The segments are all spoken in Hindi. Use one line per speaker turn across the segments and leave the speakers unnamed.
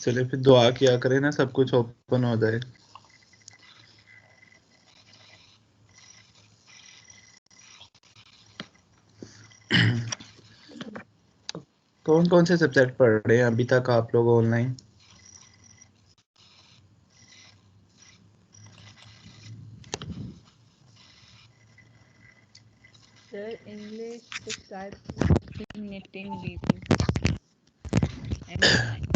चले फिर दुआ किया करें ना, सब कुछ ओपन हो जाए। कौन कौन से सब्जेक्ट पढ़ रहे हैं अभी तक आप लोग ऑनलाइन?
सर इंग्लिश तो शायद knitting weaving and design.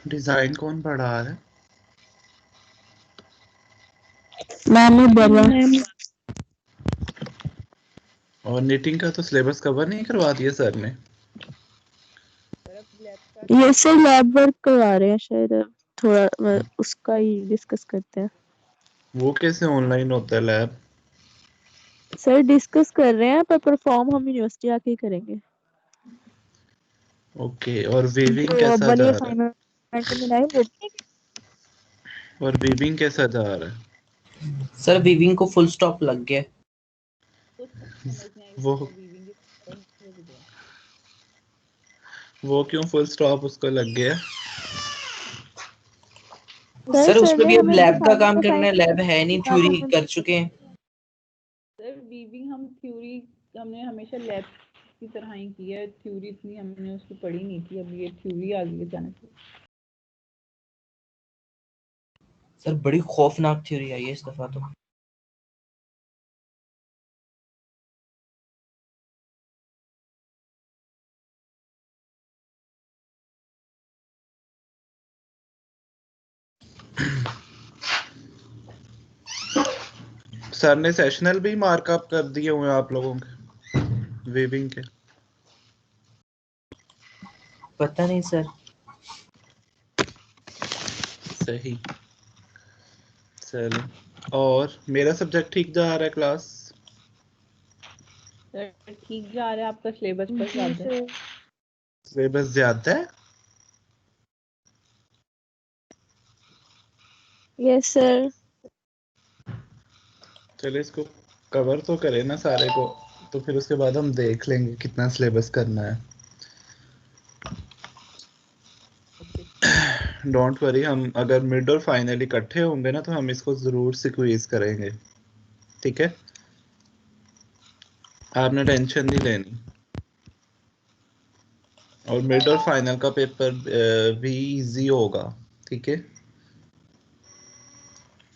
Design कौन पढ़ा रहा है?
मैम।
और निटिंग का तो सिलेबस कवर नहीं करवा दिया सर ने?
सर अब लैब का
ये सर लैब वर्क करवा रहे हैं शायद, थोड़ा उसका ही डिस्कस करते हैं।
वो कैसे ऑनलाइन होता है लैब?
सर डिस्कस कर रहे हैं, पर परफॉर्म हम यूनिवर्सिटी आके ही करेंगे।
ओके, और वीविंग
जो
कैसा
वाली
जा रहा है?
असाइनमेंट मिला है वो
और वीविंग कैसा जा रहा है?
सर वीविंग को फुल स्टॉप लग गया।
कुछ समझ नहीं आई
वो
सर वीविंग की।
वो क्यों फुल स्टॉप उसको लग गया?
सर
सर
उसमें
ने
भी अब
हमें
लैब का काम
असाइनमेंट
करना है,
असाइन
लैब है नहीं, थ्योरी
किया।
कर चुके हैं।
सर वीविंग हम थ्योरी हमने हमेशा लैब की तरह ही की है, थ्योरी इतनी हमने उसकी पढ़ी नहीं थी, अब ये थ्योरी आ गई अचानक से।
सर बड़ी खौफनाक थ्योरी आई है इस दफा तो।
सर ने सेशनल भी मार्कअप कर दिए हुए हैं आप लोगों के वीविंग के?
पता नहीं सर।
सही। चलो, और मेरा सब्जेक्ट ठीक जा रहा है क्लास?
सर ठीक जा रहा है, आपका सिलेबस पर ज्यादा है।
सिलेबस ज्यादा है?
Yes sir.
चलो इसको कवर तो करें ना सारे को, तो फिर उसके बाद हम देख लेंगे कितना सिलेबस करना है। डोंट वरी, हम अगर मिड और फाइनल इकट्ठे होंगे ना तो हम इसको जरूर स्क्वीज करेंगे, ठीक है? आपने टेंशन नहीं लेनी। और मिड और फाइनल का पेपर भी इजी होगा, ठीक है?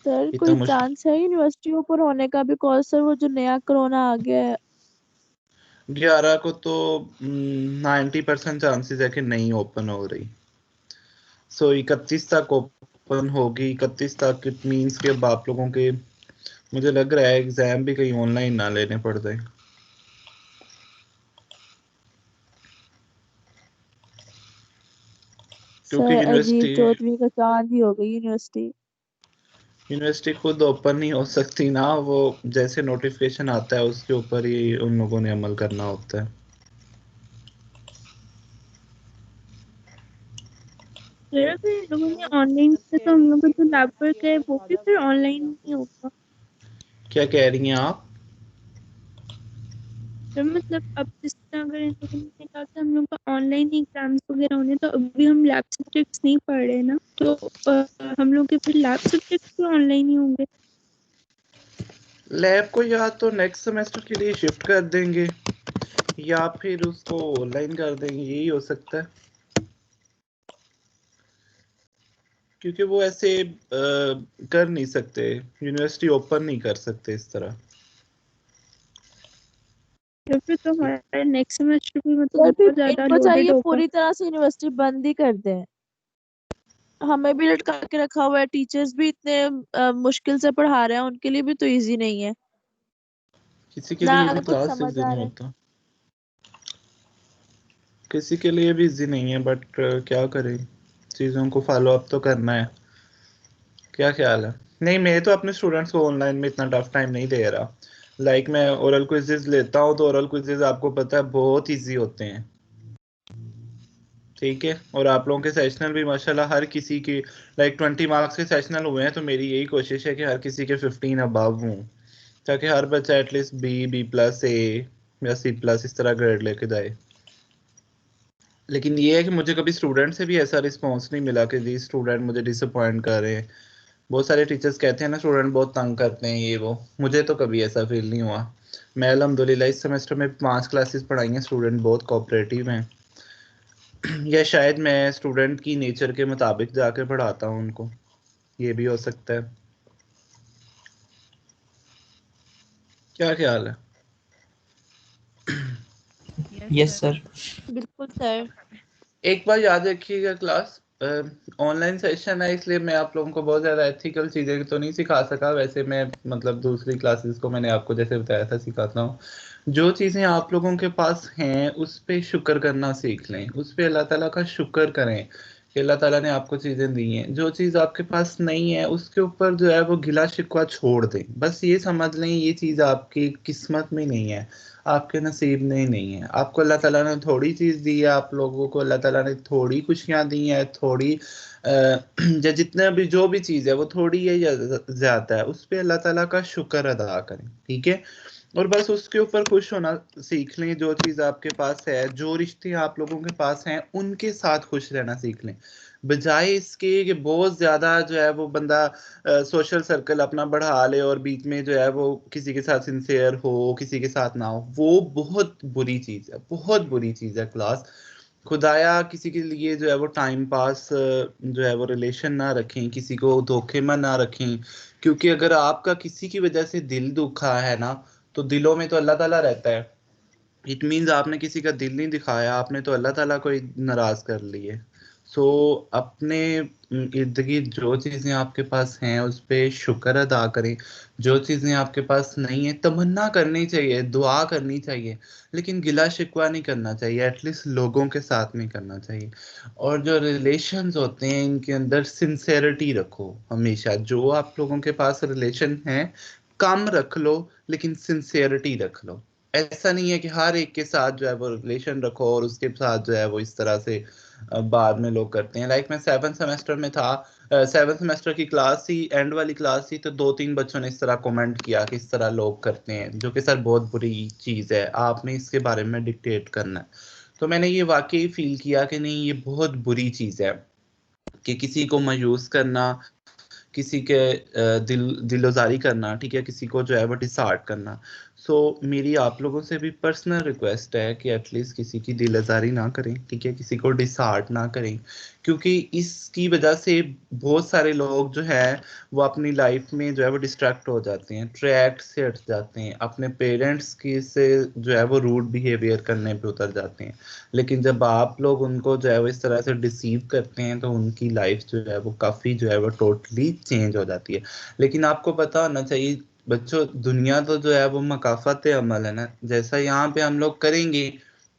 सर
इतना
कोई
मुश्किल
चांस है यूनिवर्सिटी ऊपर होने का? बिकॉज सर वो जो नया कोरोना आ गया है।
11 को तो 90% चांसेस है कि नहीं ओपन हो रही। सो 31 तक ओपन होगी। 31 तक इट मीन्स कि अब आप लोगों के, मुझे लग रहा है एग्जाम भी कहीं ऑनलाइन ना लेने पड़ जाए, क्योंकि
सर अजीब
यूनिवर्सिटी
चौधरी का चांद ही हो गई यूनिवर्सिटी।
यूनिवर्सिटी खुद ओपन नहीं हो सकती ना, वो जैसे नोटिफिकेशन आता है उसके ऊपर ही उन लोगों ने अमल करना होता है।
सर अगर इन लोगों ने ऑनलाइन किया तो हम लोग का जो लैब वर्क है वो भी फिर ऑनलाइन नहीं होगा।
क्या कह रही हैं आप?
तो मतलब अब जिस तरह अगर इन लोगों ने कहा कि हम लोग का ऑनलाइन एग्जाम्स वगैरह होने, तो अभी हम लैब सब्जेक्ट्स नहीं पढ़ रहे ना, तो हम लोग के फिर लैब सब्जेक्ट्स भी ऑनलाइन ही होंगे।
लैब को या तो नेक्स्ट सेमेस्टर के लिए शिफ्ट कर देंगे या फिर उसको ऑनलाइन कर देंगे, यही हो सकता है। क्योंकि वो ऐसे कर नहीं सकते, यूनिवर्सिटी ओपन नहीं कर सकते इस तरह।
तो फिर तो हमारा नेक्स्ट सेमेस्टर भी मतलब बहुत ज्यादा
इनको चाहिए
लोडेड होगा।
पूरी तरह से यूनिवर्सिटी बंद ही कर दें। हमें भी लटका के रखा हुआ है, टीचर्स भी इतने मुश्किल से पढ़ा रहे हैं, उनके लिए भी तो इजी नहीं है
किसी के
ना,
लिए भी
कुछ
क्लास
समझ
इजी
आ
नहीं
रहा है।
होता, किसी के लिए भी इजी नहीं है, बट क्या करें, चीज़ों को फॉलो अप तो करना है। क्या ख्याल है? नहीं, मैं तो अपने स्टूडेंट्स को ऑनलाइन में इतना टफ टाइम नहीं दे रहा। मैं ओरल क्विजेज लेता हूँ तो ओरल क्विजेज आपको पता है बहुत इजी होते हैं, ठीक है? और आप लोगों के सेशनल भी माशाल्लाह हर किसी की 20 मार्क्स के सेशनल हुए हैं, तो मेरी यही कोशिश है कि हर किसी के 15 अबव हों, ताकि हर बच्चा एटलीस्ट बी प्लस ए या सी प्लस इस तरह ग्रेड लेके जाए। लेकिन ये है कि मुझे कभी स्टूडेंट से भी ऐसा रिस्पॉन्स नहीं मिला कि जी स्टूडेंट मुझे डिसअपॉइंट कर रहे हैं। बहुत सारे टीचर्स कहते हैं ना स्टूडेंट बहुत तंग करते हैं ये वो, मुझे तो कभी ऐसा फील नहीं हुआ। मैं अल्हम्दुलिल्लाह इस सेमेस्टर में 5 क्लासेस पढ़ाई हैं, स्टूडेंट बहुत कोऑपरेटिव हैं। या शायद मैं स्टूडेंट की नेचर के मुताबिक जाकर पढ़ाता हूँ उनको, ये भी हो सकता है। क्या ख्याल है?
Yes sir.
बिल्कुल सर।
एक बार याद रखिएगा क्लास, ऑनलाइन सेशन है इसलिए मैं आप लोगों को बहुत ज़्यादा एथिकल चीज़ें तो नहीं सिखा सका। वैसे मैं मतलब दूसरी क्लासेस को मैंने आपको जैसे बताया था सिखाता हूँ। जो चीज़ें आप लोगों के पास हैं उस पे शुक्र करना सीख लें, उस पे अल्लाह ताला का शुक्र करें कि अल्लाह ताला ने आपको चीज़ें दी हैं। जो चीज़ आपके पास नहीं है उसके ऊपर जो है वो गिला शिकवा छोड़ दें। बस ये समझ लें ये चीज़ आपकी किस्मत में नहीं है, आपके नसीब में ही नहीं है। आपको अल्लाह ताला ने थोड़ी चीज़ दी है, आप लोगों को अल्लाह ताला ने थोड़ी खुशियाँ दी हैं, थोड़ी या जितना भी जो भी चीज़ है वो थोड़ी है या ज़्यादा है, उस पे अल्लाह ताला का शुक्र अदा करें, ठीक है? और बस उसके ऊपर खुश होना सीख लें। जो चीज़ आपके पास है, जो रिश्ते आप लोगों के पास हैं, उनके साथ खुश रहना सीख लें। बजाय इसके कि बहुत ज़्यादा जो है वो बंदा सोशल सर्कल अपना बढ़ा ले और बीच में जो है वो किसी के साथ सिंसियर हो, किसी के साथ ना हो, वो बहुत बुरी चीज़ है, बहुत बुरी चीज़ है क्लास। खुदाया किसी के लिए जो है वो टाइम पास जो है वो रिलेशन ना रखें, किसी को धोखे में ना रखें। क्योंकि अगर आपका किसी की वजह से दिल दुखा है ना, तो दिलों में तो अल्लाह ताला रहता है। इट मीन्स आपने किसी का दिल नहीं दिखाया, आपने तो अल्लाह ताला को ही नाराज कर लिए। सो अपने इर्द गिर्द जो चीज़ें आपके पास हैं उस पे शुक्र अदा करें। जो चीज़ें आपके पास नहीं है तमन्ना करनी चाहिए, दुआ करनी चाहिए, लेकिन गिला शिकवा नहीं करना चाहिए, एटलीस्ट लोगों के साथ नहीं करना चाहिए। और जो रिलेशंस होते हैं इनके अंदर सिंसेरिटी रखो हमेशा। जो आप लोगों के पास रिलेशन है कम रख लो लेकिन सिंसेरिटी रख लो। ऐसा नहीं है कि हर एक के साथ जो है वो रिलेशन रखो और उसके साथ जो है वो इस तरह से बाद में लोग करते हैं। लाइक मैं 7th सेमेस्टर में था, 7th सेमेस्टर की क्लास थी, एंड वाली क्लास थी, तो 2-3 बच्चों ने इस तरह कमेंट किया कि इस तरह लोग करते हैं, जो कि सर बहुत बुरी चीज़ है, आपने इसके बारे में डिक्टेट करना है। तो मैंने ये वाकई फील किया कि नहीं ये बहुत बुरी चीज़ है कि किसी को मायूस करना, किसी के दिलोजारी करना, ठीक है, किसी को जो है वो डिसहार्ट करना। सो मेरी आप लोगों से भी पर्सनल रिक्वेस्ट है कि एटलीस्ट किसी की दिलआज़ारी ना करें, ठीक है, किसी को डिसहार्ट ना करें। क्योंकि इसकी वजह से बहुत सारे लोग जो है वो अपनी लाइफ में जो है वो डिस्ट्रैक्ट हो जाते हैं, ट्रैक से हट जाते हैं, अपने पेरेंट्स की से जो है वो रूड बिहेवियर करने पे उतर जाते हैं। लेकिन जब आप लोग उनको जो है वो इस तरह से डिसीव करते हैं तो उनकी लाइफ जो है वो काफ़ी जो है वो टोटली चेंज हो जाती है। लेकिन आपको पता होना चाहिए बच्चों, दुनिया तो जो है वो मकाफत अमल है ना, जैसा यहाँ पे हम लोग करेंगे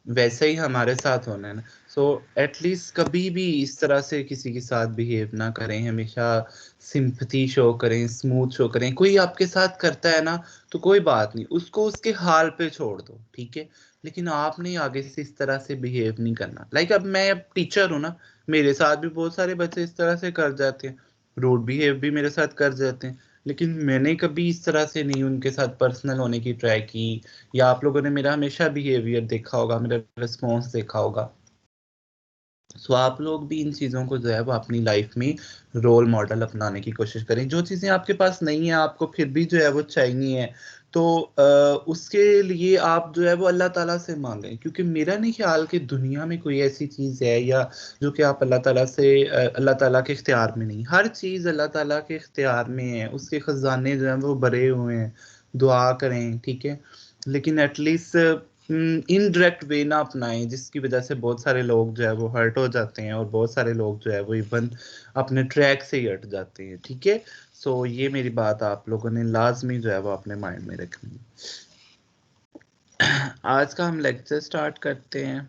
वैसे ही हमारे साथ होना है ना। सो एटलीस्ट कभी भी इस तरह से किसी के साथ बिहेव ना करें, हमेशा सिंपथी शो करें, स्मूथ शो करें। कोई आपके साथ करता है ना तो कोई बात नहीं, उसको उसके हाल पे छोड़ दो, ठीक है, लेकिन आपने आगे से इस तरह से बिहेव नहीं करना। लाइक अब मैं अब टीचर हूँ ना, मेरे साथ भी बहुत सारे बच्चे इस तरह से कर जाते हैं, रूड बिहेव भी मेरे साथ कर जाते हैं, लेकिन मैंने कभी इस तरह से नहीं उनके साथ पर्सनल होने की ट्राई की। या आप लोगों ने मेरा हमेशा बिहेवियर देखा होगा, मेरा रिस्पॉन्स देखा होगा। सो आप लोग भी इन चीज़ों को जो है वो अपनी लाइफ में रोल मॉडल अपनाने की कोशिश करें। जो चीज़ें आपके पास नहीं है आपको फिर भी जो है वो चाहिए है, तो उसके लिए आप जो है वो अल्लाह ताला से मांगें। क्योंकि मेरा नहीं ख्याल कि दुनिया में कोई ऐसी चीज़ है या जो कि आप अल्लाह ताला से अल्लाह ताला के इख्तियार में नहीं, हर चीज़ अल्लाह ताला के इख्तियार में है, उसके ख़जाने जो हैं वो भरे हुए हैं। दुआ करें, ठीक है, लेकिन एटलीस्ट इनडायरेक्ट वे ना अपनाएं जिसकी वजह से बहुत सारे लोग जो है वो हर्ट हो जाते हैं और बहुत सारे लोग जो है वो इवन अपने ट्रैक से ही हट जाते हैं, ठीक है। सो ये मेरी बात आप लोगों ने लाजमी जो है वो अपने माइंड में रखनी है। आज का हम लेक्चर स्टार्ट करते हैं।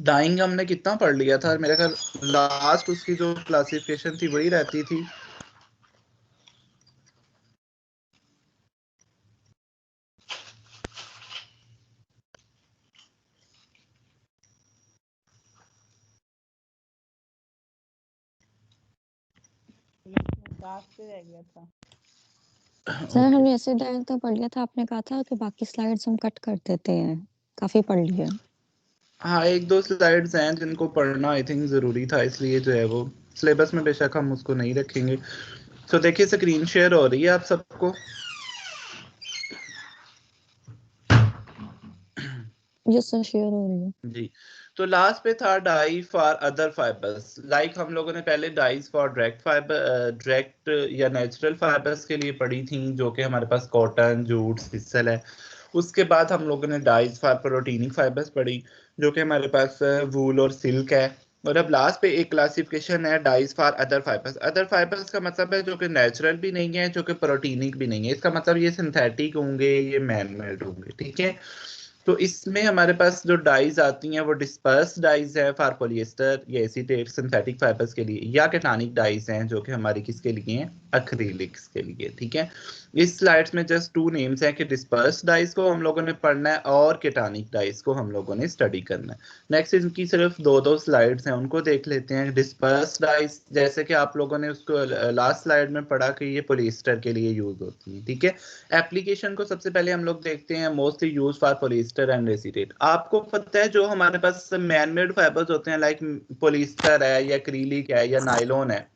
डाइंग हमने कितना पढ़ लिया था मेरे ख्याल, लास्ट उसकी जो क्लासिफिकेशन थी वही रहती थी।
लास्ट पे रह गया था।
सर हमने ऐसे डायल तो पढ़ लिया था, आपने कहा था कि बाकी स्लाइड्स हम कट कर देते हैं, काफी पढ़ लिया।
हाँ, एक दो स्लाइड्स हैं जिनको पढ़ना आई थिंक जरूरी था, इसलिए जो है वो सिलेबस में बेशक हम उसको नहीं रखेंगे। तो देखिए स्क्रीन शेयर हो रही है आप सबको।
यस सर, शेयर हो रही है
जी। तो लास्ट पे था dye for other fibres. Like हम लोगों ने पहले dyes for direct fibre, direct या नेचुरल फाइबर्स के लिए पढ़ी थी, जो कि हमारे पास कॉटन, जूट, सिसल है। उसके बाद हम लोगों ने डाइज फॉर प्रोटीनिक फाइबर्स पढ़ी, जो कि हमारे पास वूल और सिल्क है। और अब लास्ट पे एक क्लासिफिकेशन है dyes for other fibres. Other fibres का मतलब है जो कि नेचुरल भी नहीं है, जो कि प्रोटीनिक भी नहीं है। इसका मतलब ये सिंथेटिक होंगे, ये मैन मेड होंगे, ठीक है। तो इसमें हमारे पास जो डाइज आती हैं वो डिस्पर्स डाइज है फॉर पॉलिएस्टर या एसीटेट सिंथेटिक फाइबर्स के लिए, या केटानिक डाइज हैं जो कि हमारी किसके लिए हैं, एक्रिलिक्स के लिए, ठीक है। इस स्लाइड्स में जस्ट टू नेम्स हैं कि डिस्पर्स डाइज को हम लोगों ने पढ़ना है और केटानिक डाइज को हम लोगों ने स्टडी करना है। नेक्स्ट इनकी सिर्फ दो स्लाइड्स हैं, उनको देख लेते हैं। डिस्पर्स डाइज जैसे कि आप लोगों ने उसको लास्ट स्लाइड में पढ़ा कि ये पॉलिएस्टर के लिए यूज होती है, ठीक है। एप्लीकेशन को सबसे पहले हम लोग देखते हैं, mostly use for polyester and acetate. आपको पता है जो हमारे पास मैन मेड फाइबर्स होते हैं लाइक पॉलिएस्टर है या एक्रिलिक है या नायलॉन है,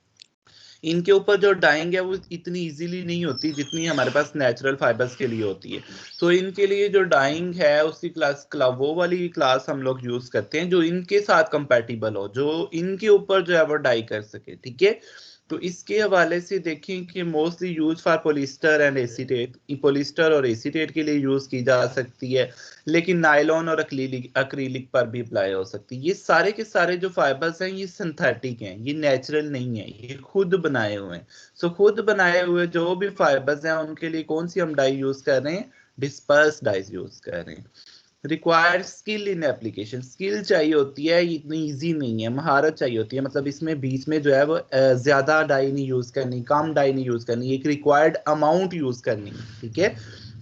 इनके ऊपर जो डाइंग है वो इतनी इजीली नहीं होती जितनी हमारे पास नेचुरल फाइबर्स के लिए होती है। तो इनके लिए जो डाइंग है उसकी क्लास वो वाली क्लास हम लोग यूज करते हैं जो इनके साथ कंपैटिबल हो, जो इनके ऊपर जो है वो डाई कर सके, ठीक है। तो इसके हवाले से देखें कि mostly use for polyester and acetate, polyester और एसीटेट के लिए यूज की जा सकती है, लेकिन नायलॉन और एक्रिलिक पर भी अप्लाई हो सकती है। ये सारे के सारे जो फाइबर्स हैं ये सिंथेटिक हैं, ये नेचुरल नहीं है, ये खुद बनाए हुए हैं। सो खुद बनाए हुए जो भी फाइबर्स हैं उनके लिए कौन सी हम डाई यूज कर रहे हैं, डिस्पर्स डाइज यूज कर रहे हैं। Required skill in application, skill चाहिए होती है, इतनी इजी नहीं है, महारत चाहिए होती है। मतलब इसमें बीच में जो है वो ज्यादा डाई नहीं यूज करनी, कम डाई नहीं यूज करनी, एक रिक्वायर्ड अमाउंट यूज करनी, ठीक है।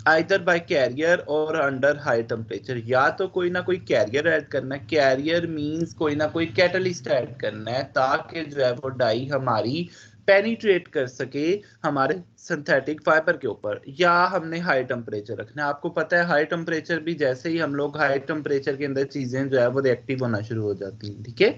आइदर बाय कैरियर और अंडर हाई टेम्परेचर, या तो कोई ना कोई कैरियर ऐड करना है। कैरियर मींस कोई ना कोई कैटलिस्ट ऐड करना है ताकि जो है वो डाई हमारी पेनिट्रेट कर सके हमारे सिंथेटिक फाइबर के ऊपर, या हमने हाई टेम्परेचर रखना है। आपको पता है हाई टेम्परेचर भी, जैसे ही हम लोग हाई टेम्परेचर के अंदर चीजें जो है वो रिएक्टिव होना शुरू हो जाती हैं, ठीक है।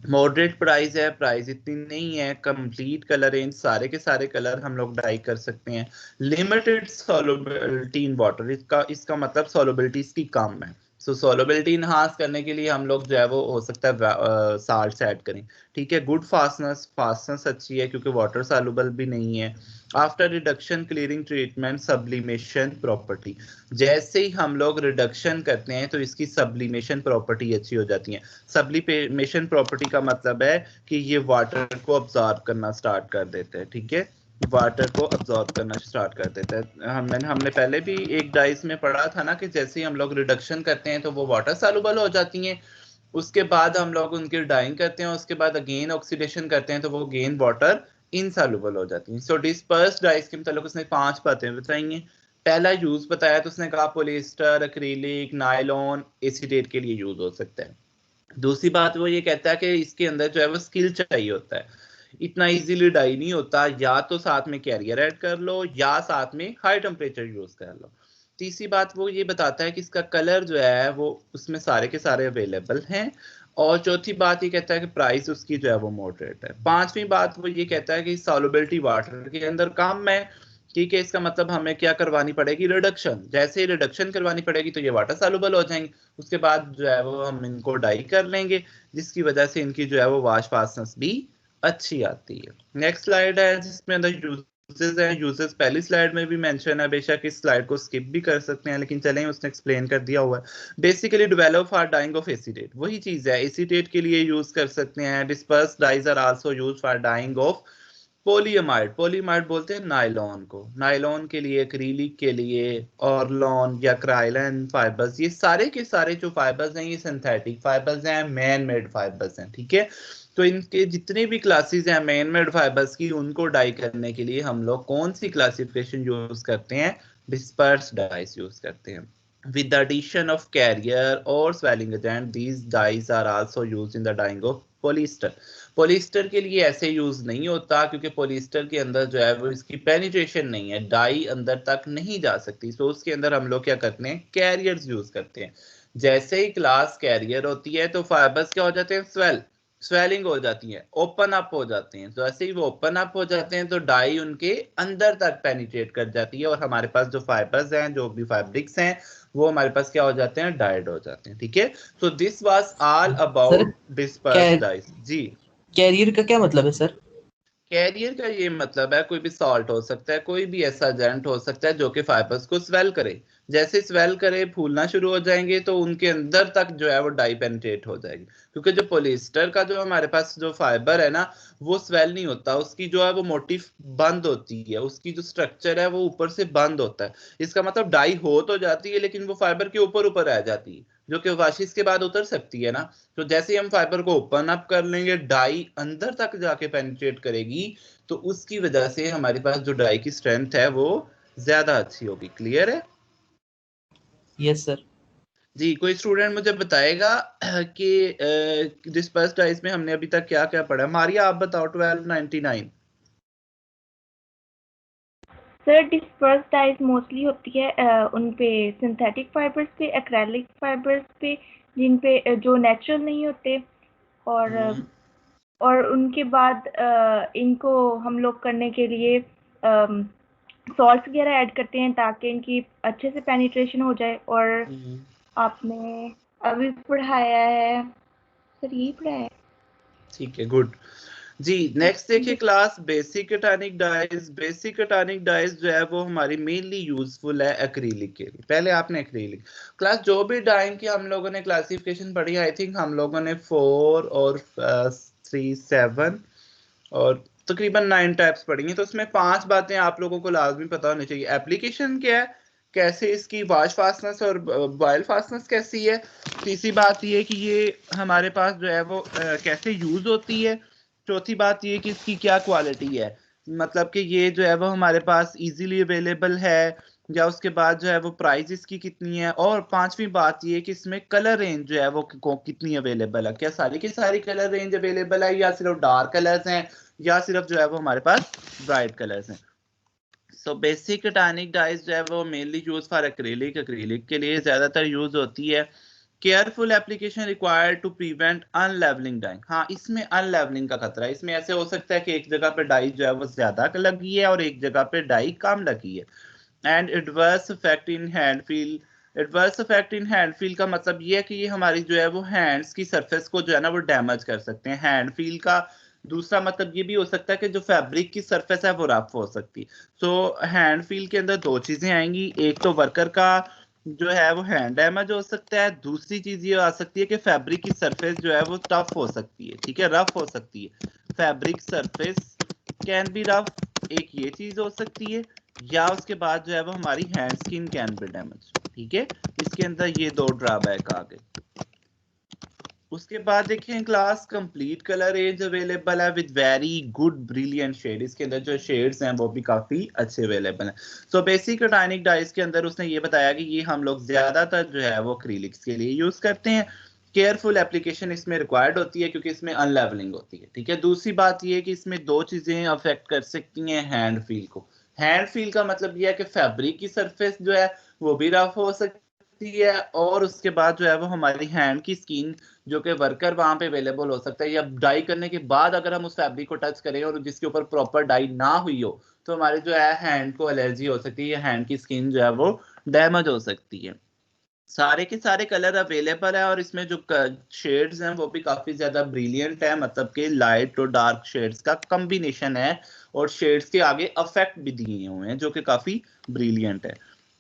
मॉडरेट प्राइस है, प्राइस इतनी नहीं है। कंप्लीट कलर रेंज, सारे के सारे कलर हम लोग डाई कर सकते हैं। लिमिटेड सॉल्युबिलिटी इन वाटर, इसका मतलब सॉल्युबिलिटी इसकी कम है। सो सॉल्युबिलिटी इनहांस करने के लिए हम लोग जो है वो हो सकता है साल्ट्स ऐड करें, ठीक है। गुड फास्टनेस अच्छी है क्योंकि वाटर सॉल्युबल भी नहीं है। After reduction clearing treatment sublimation property, जैसे ही हम लोग रिडक्शन करते हैं तो इसकी सब्लिमेशन प्रॉपर्टी अच्छी हो जाती है। सब्लिमेशन प्रॉपर्टी का मतलब है कि ये वाटर को अब्सॉर्ब करना स्टार्ट कर देते हैं, ठीक है। वाटर को अब्सॉर्ब करना स्टार्ट कर देता है। हमने पहले भी एक डाइस में पढ़ा था ना कि जैसे ही हम लोग रिडक्शन करते हैं तो वो वाटर सॉल्युबल हो जाती हैं, उसके बाद हम लोग उनकी डाइंग करते हैं, उसके बाद अगेन ऑक्सीडेशन करते हैं तो वो अगेन वाटर इनसॉल्युबल हो जाती हैं। सो डिस्पर्स डाइस के मतलब उसने 5 बातें बताई हैं। पहला यूज बताया तो उसने कहा पॉलिएस्टर, एक्रिलिक, नायलॉन, एसीटेट के लिए यूज हो सकता है। दूसरी बात वो ये कहता है कि इसके अंदर जो है वो स्किल चाहिए होता है, इतना इजीली डाई नहीं होता, या तो साथ में कैरियर ऐड कर लो या साथ में हाई टेम्परेचर यूज कर लो। तीसरी बात वो ये बताता है कि इसका कलर जो है वो उसमें सारे के सारे अवेलेबल हैं। और चौथी बात ये कहता है कि प्राइस उसकी जो है वो मॉडरेट है। पांचवी बात वो ये कहता है कि सॉल्युबिलिटी वाटर के अंदर कम है, ठीक है। इसका मतलब हमें क्या करवानी पड़ेगी, रिडक्शन। जैसे ही रिडक्शन करवानी पड़ेगी तो ये वाटर सॉल्युबल हो जाएंगे, उसके बाद जो है वो हम इनको डाई कर लेंगे, जिसकी वजह से इनकी जो है वो वाश फास्टनेस भी अच्छी आती है। नेक्स्ट स्लाइड है जिसमें अंदर यूजेस हैं। यूजेस पहली स्लाइड में भी मेंशन है, बेशक इस स्लाइड को स्किप भी कर सकते हैं, लेकिन चलें उसने एक्सप्लेन कर दिया हुआ है। Basically develop for dyeing of acetate, वही चीज है, एसीटेट के लिए यूज कर सकते हैं। Disperse dyes are also used for dyeing of polyamide, polyamide बोलते हैं नायलॉन को, नायलॉन के लिए, एक्रिलिक के लिए, ऑरलॉन या क्राइलन फाइबर्स, ये सारे के सारे जो फाइबर्स हैं ये सिंथेटिक फाइबर्स हैं, मैन मेड फाइबर्स हैं, ठीक है। तो इनके जितने भी क्लासेस हैं मैन मेड फाइबर्स की, उनको डाई करने के लिए हम लोग कौन सी क्लासिफिकेशन यूज करते हैं, डिस्पर्स डाइस यूज करते हैं। with the addition of carrier or swelling agent, these dyes are also used in the dyeing of polyester. Polyester के लिए ऐसे यूज नहीं होता क्योंकि पॉलिस्टर के अंदर जो है वो इसकी पेनिट्रेशन नहीं है, डाई अंदर तक नहीं जा सकती, तो उसके अंदर हम लोग क्या करते हैं, कैरियर्स यूज करते हैं। जैसे ही क्लास कैरियर होती है तो फाइबर्स क्या हो जाते हैं, स्वेलिंग हो जाती है, ओपन अप हो जाते हैं। तो ऐसे ही वो ओपन अप हो जाते हैं तो डाई उनके अंदर तक पेनिट्रेट कर जाती है और हमारे पास जो फाइबर्स हैं, जो भी फैब्रिक्स हैं, वो हमारे पास क्या हो जाते हैं, डाइड हो जाते हैं। ठीक है, so this was all about dispersed dyes. जी,
कैरियर का क्या मतलब है सर?
कैरियर का ये मतलब है कोई भी सॉल्ट हो सकता है, कोई भी ऐसा एजेंट हो सकता है जो कि फाइबर्स को स्वेल करे। जैसे स्वेल करे, फूलना शुरू हो जाएंगे तो उनके अंदर तक जो है वो डाई पेनिट्रेट हो जाएगी। क्योंकि जो पॉलिएस्टर का जो हमारे पास जो फाइबर है ना, वो स्वेल नहीं होता, उसकी जो है वो मोटिफ बंद होती है, उसकी जो स्ट्रक्चर है वो ऊपर से बंद होता है। इसका मतलब डाई हो तो जाती है लेकिन वो फाइबर के ऊपर ऊपर रह जाती है, जो कि वाशिश के बाद उतर सकती है ना। तो जैसे ही हम फाइबर को ओपन अप कर लेंगे, डाई अंदर तक जाके पेनिट्रेट करेगी, तो उसकी वजह से हमारे पास जो डाई की स्ट्रेंथ है वो ज्यादा अच्छी होगी। क्लियर है?
Yes sir.
जी, कोई स्टूडेंट मुझे बताएगा कि डिस्पर्स्ड डाइज में हमने अभी तक क्या क्या पढ़ा? मारिया आप बताओ। 1299
सर डिस्पर्स डाइज मोस्टली होती है उन पे सिंथेटिक फाइबर्स पे, एक्रेलिक फाइबर्स पे, जिन पे जो नेचुरल नहीं होते, और उनके बाद इनको हम लोग करने के लिए सॉल्ट्स वगैरह ऐड करते हैं ताकि इनकी अच्छे से पेनिट्रेशन हो जाए। और आपने अभी पढ़ाया है सर, यही पढ़ाया है?
ठीक है, गुड। जी, नेक्स्ट देखिए class basic cationic dyes. Basic cationic dyes जो है वो हमारी मेनली यूजफुल है एक्रिलिक के लिए। पहले आपने एक्रिलिक क्लास जो भी डाइंग की हम लोगों ने क्लासिफिकेशन पढ़ी, आई थिंक हम लोगों ने 4 और 3, 7 और तकरीबन 9 टाइप्स पढ़ी हैं। तो उसमें 5 बातें आप लोगों को लाजमी पता होनी चाहिए। एप्लीकेशन क्या है, कैसे इसकी वॉश फास्टनेस और बॉयल फास्टनेस कैसी है। तीसरी बात ये कि ये हमारे पास जो है वो कैसे यूज होती है। चौथी बात ये कि इसकी क्या क्वालिटी है, मतलब कि ये जो है वो हमारे पास इजीली अवेलेबल है, या उसके बाद जो है वो प्राइस इसकी कितनी है। और पांचवी बात ये कि इसमें कलर रेंज जो है वो कितनी अवेलेबल है, क्या सारी की सारी कलर रेंज अवेलेबल है या सिर्फ डार्क कलर्स हैं या सिर्फ जो है वो हमारे पास ब्राइट कलर्स हैं। सो बेसिक एटॉनिक डाइज जो है वो mainly use for acrylic. Acrylic के लिए ज्यादातर यूज होती है। Careful application required to prevent unlevelling dyeing. हाँ, इसमें अनलेवलिंग का खतरा है। इसमें ऐसे हो सकता है कि एक जगह पे डाई जो है वो ज्यादा लगी है और एक जगह पे डाई कम लगी है। And adverse effect in hand feel. Adverse effect in hand feel का मतलब ये है कि ये हमारी जो है वो हैंड्स की सरफेस को जो है ना वो डैमेज कर सकते हैं। हैंड फील का दूसरा मतलब ये भी हो सकता है कि जो फैब्रिक की सरफेस है वो रफ हो सकती है। सो हैंड फील के अंदर दो चीजें आएंगी, एक तो वर्कर का जो है वो हैंड डैमेज हो सकता है, दूसरी चीज ये आ सकती है कि फैब्रिक की सरफेस जो है वो टफ हो सकती है, ठीक है, रफ हो सकती है। Fabric surface can be rough, एक ये चीज हो सकती है, या उसके बाद जो है वो हमारी hand skin can be damage. ठीक है, इसके अंदर ये दो ड्रॉबैक आ गए। उसके बाद देखें class complete colour range available है with very good brilliant shade. इसके अंदर जो शेड्स हैं वो भी काफी अच्छे अवेलेबल हैं। सो बेसिक एटॉनिक डाइज के अंदर उसने ये बताया कि ये हम लोग ज्यादातर जो है वो एक्रिलिक्स के लिए यूज करते हैं। केयरफुल एप्लीकेशन इसमें रिक्वायर्ड होती है क्योंकि इसमें अनलेवलिंग होती है। ठीक है, दूसरी बात ये है कि इसमें दो चीजें अफेक्ट कर सकती हैं हैंड फील को। हैंड फील का मतलब यह है कि फैब्रिक की सरफेस जो है वो भी रफ हो सकती है, और उसके बाद जो है वो हमारी हैंड की स्किन जो कि वर्कर वहां पे अवेलेबल हो सकता है, या डाई करने के बाद अगर हम उस फैब्रिक को टच करें और जिसके ऊपर प्रॉपर डाई ना हुई हो तो हमारे जो है हैंड को एलर्जी हो सकती है, या हैंड की स्किन जो है वो डैमेज हो सकती है। सारे के सारे कलर अवेलेबल है और इसमें जो शेड्स हैं वो भी काफी ज्यादा ब्रिलियंट है, मतलब कि लाइट और डार्क शेड्स का कॉम्बिनेशन है, और शेड्स के आगे अफेक्ट भी दिए हुए हैं जो कि काफी ब्रिलियंट है।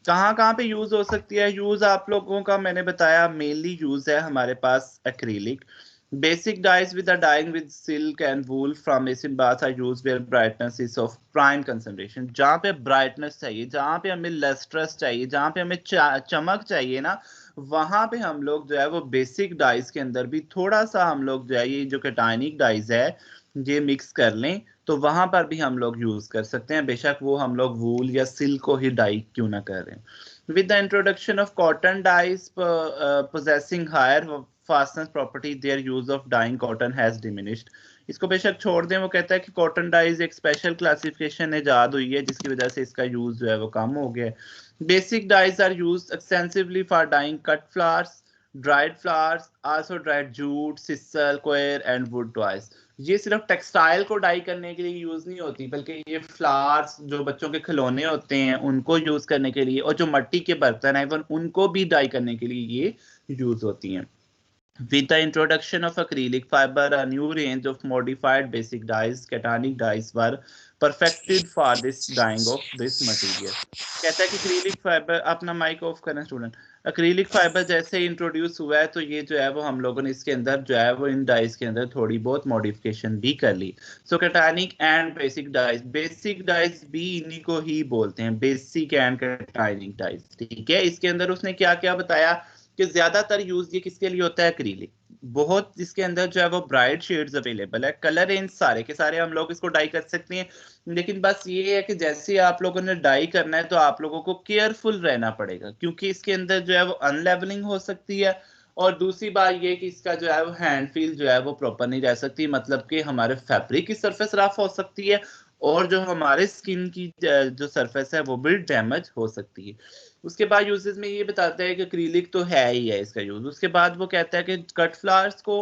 कहाँ पे यूज हो सकती है? यूज आप लोगों का मैंने बताया मेनली यूज है हमारे पास acrylic. Basic dyes with the dyeing with silk and wool from Asian baths are used where brightness is of prime concentration। जहाँ पे brightness चाहिए, जहाँ पे हमें lustrous चाहिए, जहाँ पे हमें चमक चाहिए ना, वहां पे हम लोग जो है वो बेसिक डाइज के अंदर भी थोड़ा सा हम लोग जो है ये जो केटाइनिक डाइज है ये मिक्स कर लें तो वहां पर भी हम लोग यूज कर सकते हैं, बेशक वो हम लोग वूल या सिल्क को ही डाई क्यों ना कर रहे हैं। With the introduction of cotton dyes possessing higher fastness property, their use of dyeing cotton has diminished. इसको बेशक छोड़ दें, वो कहता है कि कॉटन डाइज एक स्पेशल क्लासिफिकेशन इजाद हुई है जिसकी वजह से इसका यूज जो है वो कम हो गया है. Basic dyes are used extensively for dyeing cut flowers, dried flowers, also dried jute, sisal, coir and wood toys. ये सिर्फ टेक्सटाइल को डाई करने के लिए यूज नहीं होती, बल्कि ये फ्लावर्स जो बच्चों के खिलौने होते हैं उनको यूज करने के लिए, और जो मिट्टी के बर्तन हैं उनको भी डाई करने के लिए ये यूज होती हैं. With the introduction of acrylic fiber, a new range of modified basic dyes, cationic dyes, were perfected for this dyeing of this material. कहता है कि acrylic fiber, अपना माइक ऑफ करें स्टूडेंट. acrylic fiber जैसे इंट्रोड्यूस हुआ है तो ये जो है वो हम लोगों ने इसके अंदर जो है वो इन डाइज के अंदर थोड़ी बहुत मॉडिफिकेशन भी कर ली. So cationic and basic dyes, basic dyes भी इन्हीं को ही बोलते हैं, बेसिक एंड cationic डाइज. ठीक है, इसके अंदर उसने क्या क्या बताया कि ज्यादातर यूज ये किसके लिए होता है, एक्रिलिक. बहुत इसके अंदर जो है वो ब्राइट शेड्स अवेलेबल है, कलर रेंज सारे के सारे हम लोग इसको डाई कर सकते हैं, लेकिन बस ये है कि जैसे आप लोगों ने डाई करना है तो आप लोगों को केयरफुल रहना पड़ेगा, क्योंकि इसके अंदर जो है वो अनलेवलिंग हो सकती है, और दूसरी बात ये कि इसका जो है वो हैंड फील जो है वो प्रॉपर नहीं रह सकती, मतलब कि हमारे फैब्रिक की सरफेस रफ हो सकती है और जो हमारे स्किन की जो सरफेस है वो भी डैमेज हो सकती है. उसके बाद यूजेस में ये बताता है कि एक्रिलिक तो है ही है इसका यूज. उसके बाद वो कहता है कि कट फ्लावर्स को,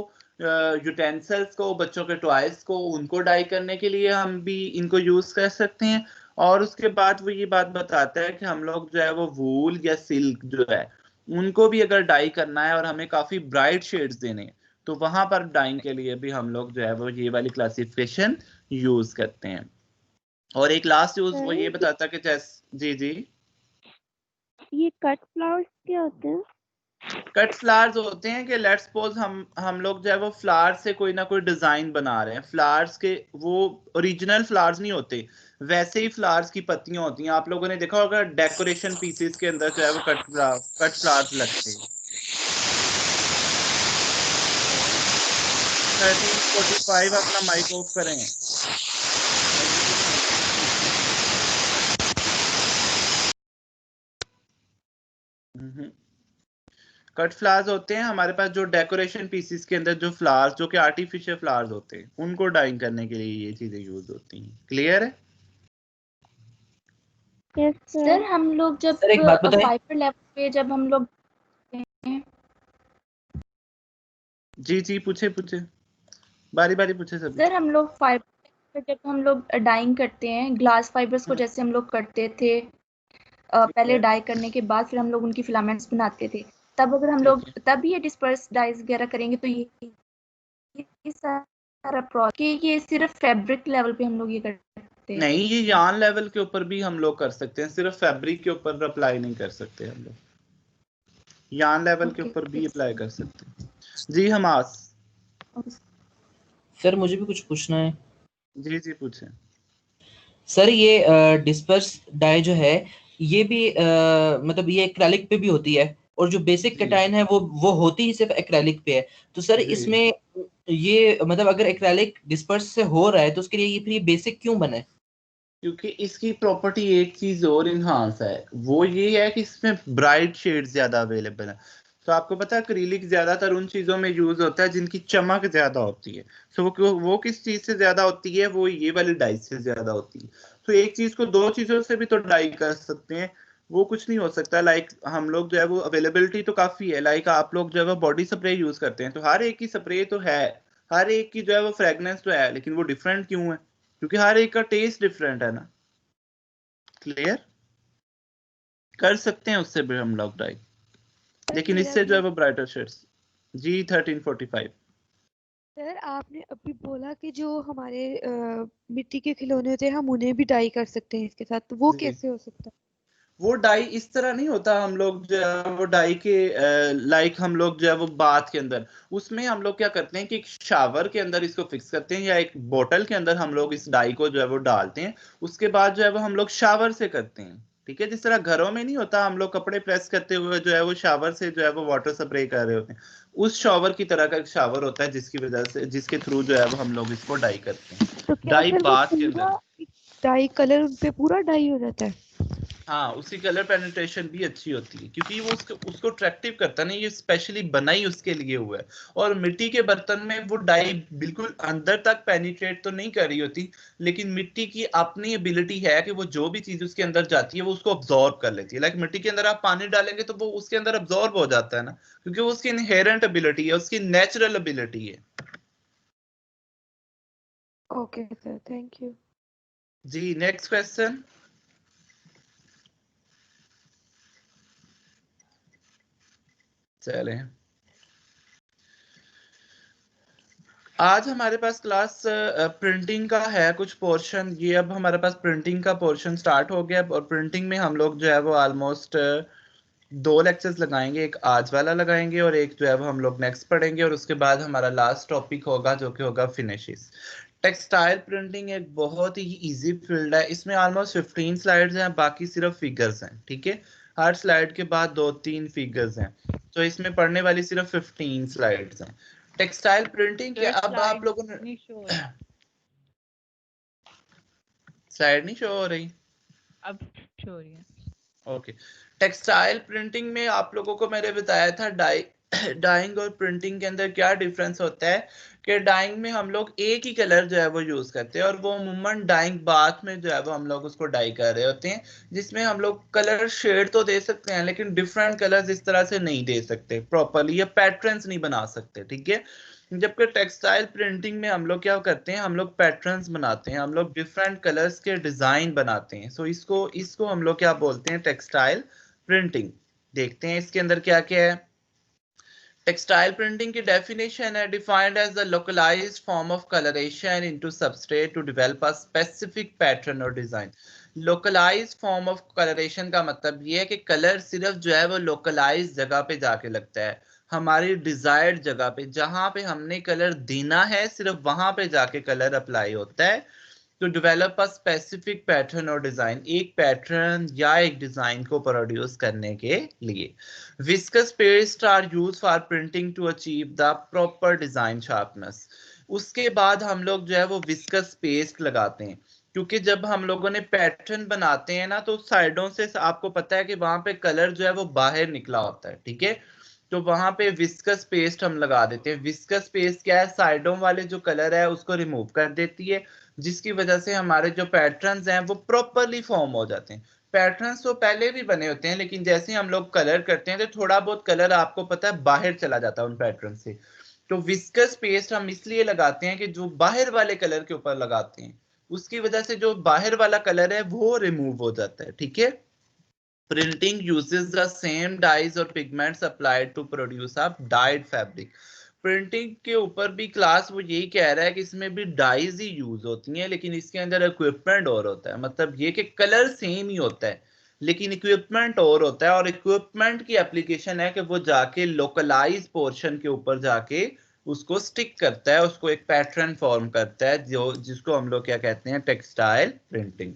यूटेंसिल्स को, बच्चों के टॉयज को, उनको डाई करने के लिए हम भी इनको यूज कर सकते हैं. और उसके बाद वो ये बात बताता है कि हम लोग जो है वो वूल या सिल्क जो है उनको भी अगर डाई करना है और हमें काफी ब्राइट शेड्स देने हैं तो वहां पर डाइंग के लिए भी हम लोग जो है वो ये वाली क्लासिफिकेशन यूज करते हैं. और एक लास्ट यूज वो ये बताता है कि जैसे जी जी
ये कट फ्लावर्स क्या होते हैं?
कट फ्लावर्स होते हैं कि लेट्स सपोज हम लोग जो है वो फ्लावर से कोई ना कोई डिजाइन बना रहे हैं, फ्लावर्स के वो ओरिजिनल फ्लावर्स नहीं होते, वैसे ही फ्लावर्स की पत्तियां होती हैं. आप लोगों ने देखा होगा डेकोरेशन पीसेस के अंदर जो है वो कट फ्लावर्स लगते हैं. 1345 अपना माइक ऑफ करें. कट फ्लावर्स होते हैं हमारे पास जो डेकोरेशन पीसेस के अंदर जो फ्लावर्स जो कि आर्टिफिशियल फ्लावर्स होते हैं उनको डाइंग करने के लिए ये चीजें यूज होती हैं. क्लियर है?
यस
सर हम लोग जब
सर, एक बात बताएं.
फाइबर लेवल पे जब हम लोग
जी जी पूछे बारी बारी पूछे सब.
सर हम लोग फाइबर जब हम लोग डाइंग करते हैं ग्लास फाइबर्स को जैसे हम लोग करते थे पहले डाई करने के बाद फिर हम लोग उनकी फिलामेंट्स बनाते थे, तब अगर हम लोग तब ये डिस्पर्स डाइज वगैरह करेंगे तो ये सारा प्रोसेस ये सिर्फ फैब्रिक लेवल पे हम लोग ये करते हैं. नहीं,
ये यार्न लेवल के ऊपर भी हम लोग कर सकते हैं, सिर्फ फैब्रिक के ऊपर अप्लाई नहीं कर सकते हम लोग, यार्न लेवल के ऊपर भी अप्लाई कर सकते हैं. जी हमास
सर मुझे भी कुछ पूछना है.
जी जी पूछें.
सर ये डिस्पर्स डाई जो है ये भी मतलब ये एक्रेलिक पे भी होती है, और जो बेसिक कैटायन है वो होती ही सिर्फ एक्रेलिक पे है, तो सर इसमें ये मतलब अगर एक्रेलिक डिस्पर्स से हो रहा है तो उसके लिए ये फिर बेसिक क्यों बना है?
क्योंकि इसकी प्रॉपर्टी एक चीज और इनहांस है, वो ये है कि इसमें ब्राइट शेड ज्यादा अवेलेबल है. तो आपको पता है एक्रिलिक ज्यादातर उन चीजों में यूज होता है जिनकी चमक ज्यादा होती है. तो वो किस चीज से ज्यादा होती है, वो ये वाली डाई से ज्यादा होती है. तो एक चीज को दो चीजों से भी तो डाई कर सकते हैं, वो कुछ नहीं हो सकता. लाइक हम लोग जो है वो अवेलेबिलिटी तो काफी है, लाइक आप लोग जो है वो बॉडी स्प्रे यूज करते हैं तो हर एक की स्प्रे तो है, हर एक की जो है वो फ्रेग्रेंस तो है, लेकिन वो डिफरेंट क्यों है? क्योंकि हर एक का टेस्ट डिफरेंट है ना. क्लियर? कर सकते हैं उससे भी हम लोग डाई, लेकिन इससे जो है वो ब्राइटर शेड्स. जी 1345
सर आपने अभी बोला कि जो हमारे मिट्टी के खिलौने होते हैं हम उन्हें भी डाई कर सकते हैं इसके साथ, तो वो कैसे हो सकता है?
वो डाई इस तरह नहीं होता. हम लोग जो है वो डाई के लाइक हम लोग जो है वो बाथ के अंदर उसमें हम लोग क्या करते हैं कि एक शावर के अंदर इसको फिक्स करते हैं या एक बोतल के अंदर हम लोग इस डाई को जो है वो डालते हैं, उसके बाद जो है वो हम लोग शावर से करते हैं. ठीक है, जिस तरह घरों में नहीं होता हम लोग कपड़े प्रेस करते हुए जो है वो शावर से जो है वो वाटर स्प्रे कर रहे होते हैं, उस शावर की तरह का एक शावर होता है जिसकी वजह से जिसके थ्रू जो है वो हम लोग इसको डाई करते हैं.
तो
डाई बाथ के अंदर
डाई कलर उन पे पूरा डाई हो जाता है?
हाँ, उसकी कलर पेनिट्रेशन भी अच्छी होती है क्योंकि वो उसको अट्रैक्टिव करता नहीं, ये स्पेशली बनाई उसके लिए हुआ है। और मिट्टी के बर्तन में वो डाई बिल्कुल अंदर तक पेनिट्रेट तो नहीं कर रही होती, लेकिन मिट्टी की अपनी एबिलिटी है कि वो जो भी चीज उसके अंदर जाती है वो उसको अब्जॉर्ब कर लेती है। लाइक मिट्टी के अंदर आप पानी डालेंगे तो वो उसके अंदर अब्जॉर्ब हो जाता है ना, क्योंकि वो उसकी इनहेरेंट एबिलिटी है, उसकी नेचुरल एबिलिटी है।
Okay sir, thank you.
जी, नेक्स्ट क्वेश्चन। चलें, आज हमारे पास क्लास प्रिंटिंग का है कुछ पोर्शन। ये अब हमारे पास प्रिंटिंग का पोर्शन स्टार्ट हो गया और प्रिंटिंग में हम लोग जो है वो ऑलमोस्ट 2 लेक्चर्स लगाएंगे, एक आज वाला लगाएंगे और एक जो है वो हम लोग नेक्स्ट पढ़ेंगे, और उसके बाद हमारा लास्ट टॉपिक होगा जो कि होगा फिनिशेस। टेक्सटाइल प्रिंटिंग एक बहुत ही इजी फील्ड है, इसमें ऑलमोस्ट 15 स्लाइड्स हैं, बाकी सिर्फ फिगर्स हैं। ठीक है, हर स्लाइड के बाद 2-3 फिगर्स हैं, तो इसमें पढ़ने वाली सिर्फ 15 स्लाइड्स हैं। टेक्सटाइल प्रिंटिंग के अब आप लोगों ने
नहीं शो हो रही,
स्लाइड नहीं शो हो रही,
अब शो हो रही है।
ओके। टेक्सटाइल प्रिंटिंग में आप लोगों को मैंने बताया था डाइंग और प्रिंटिंग के अंदर क्या डिफरेंस होता है, कि डाइंग में हम लोग एक ही कलर जो है वो यूज करते हैं और वो अमूमन डाइंग बाथ में जो है वो हम लोग उसको डाई कर रहे होते हैं, जिसमें हम लोग कलर शेड तो दे सकते हैं लेकिन डिफरेंट कलर्स इस तरह से नहीं दे सकते प्रॉपर्ली, या पैटर्न्स नहीं बना सकते। ठीक है, जबकि टेक्सटाइल प्रिंटिंग में हम लोग क्या करते हैं, हम लोग पैटर्न्स बनाते हैं, हम लोग डिफरेंट कलर्स के डिजाइन बनाते हैं। सो इसको इसको हम लोग क्या बोलते हैं, टेक्सटाइल प्रिंटिंग। देखते हैं इसके अंदर क्या क्या है। टेक्सटाइल प्रिंटिंग की डेफिनेशन है, defined as the localised form of colouration into substrate to develop a specific pattern और design. Localised form of colouration का मतलब ये है कि कलर सिर्फ जो है वो लोकलाइज्ड जगह पे जाके लगता है, हमारी डिजायर्ड जगह पे, जहां पे हमने कलर देना है सिर्फ वहां पे जाके कलर अप्लाई होता है। To develop a specific pattern और डिजाइन, एक पैटर्न या एक डिजाइन को प्रोड्यूस करने के लिए। Viscous paste are use for printing to achieve the proper design sharpness. उसके बाद हम लोग जो है वो विस्कस पेस्ट लगाते हैं, क्योंकि जब हम लोगों ने पैटर्न बनाते हैं ना तो साइडों से आपको पता है कि वहां पे कलर जो है वो बाहर निकला होता है। ठीक है, तो वहां पे विस्कस पेस्ट हम लगा देते हैं। विस्कस पेस्ट क्या है, साइडों वाले जो कलर है उसको रिमूव कर देती है, जिसकी वजह से हमारे जो पैटर्न्स हैं वो प्रॉपरली फॉर्म हो जाते हैं। पैटर्न्स तो पहले भी बने होते हैं, लेकिन जैसे ही हम लोग कलर करते हैं तो थोड़ा बहुत कलर आपको पता है बाहर चला जाता है उन पैटर्न से। तो विस्कस पेस्ट हम इसलिए लगाते हैं कि जो बाहर वाले कलर के ऊपर लगाते हैं उसकी वजह से जो बाहर वाला कलर है वो रिमूव हो जाता है। ठीक है, printing uses the same dyes or pigments applied to produce a dyed fabric। Printing के ऊपर भी क्लास वो यही कह रहा है कि इसमें भी डाइज ही यूज होती हैं, लेकिन इसके अंदर इक्विपमेंट और होता है। मतलब ये कि कलर सेम ही होता है लेकिन इक्विपमेंट और होता है, और इक्विपमेंट की एप्लीकेशन है कि वो जाके लोकलाइज पोर्शन के ऊपर जाके उसको स्टिक करता है, उसको एक पैटर्न फॉर्म करता है, जो जिसको हम लोग क्या कहते हैं, टेक्सटाइल प्रिंटिंग।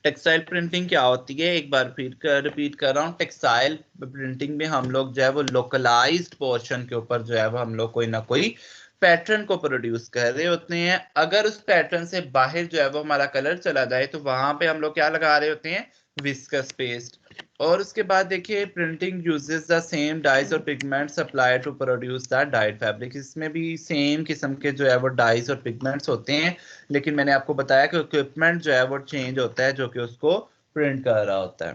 टेक्सटाइल प्रिंटिंग क्या होती है, एक बार फिर रिपीट कर रहा हूँ। टेक्सटाइल प्रिंटिंग में हम लोग जो है वो लोकलाइज्ड पोर्शन के ऊपर जो है वो हम लोग कोई ना कोई पैटर्न को प्रोड्यूस कर रहे होते हैं। अगर उस पैटर्न से बाहर जो है वो हमारा कलर चला जाए तो वहां पे हम लोग क्या लगा रहे होते हैं, विस्कस पेस्ट। और उसके बाद देखिए, printing uses the same dyes और pigments apply to produce the dyed fabric. इसमें भी सेम किस्म के जो है वो डाइज और पिगमेंट्स होते हैं, लेकिन मैंने आपको बताया कि इक्विपमेंट जो है वो चेंज होता है जो कि उसको प्रिंट कर रहा होता है।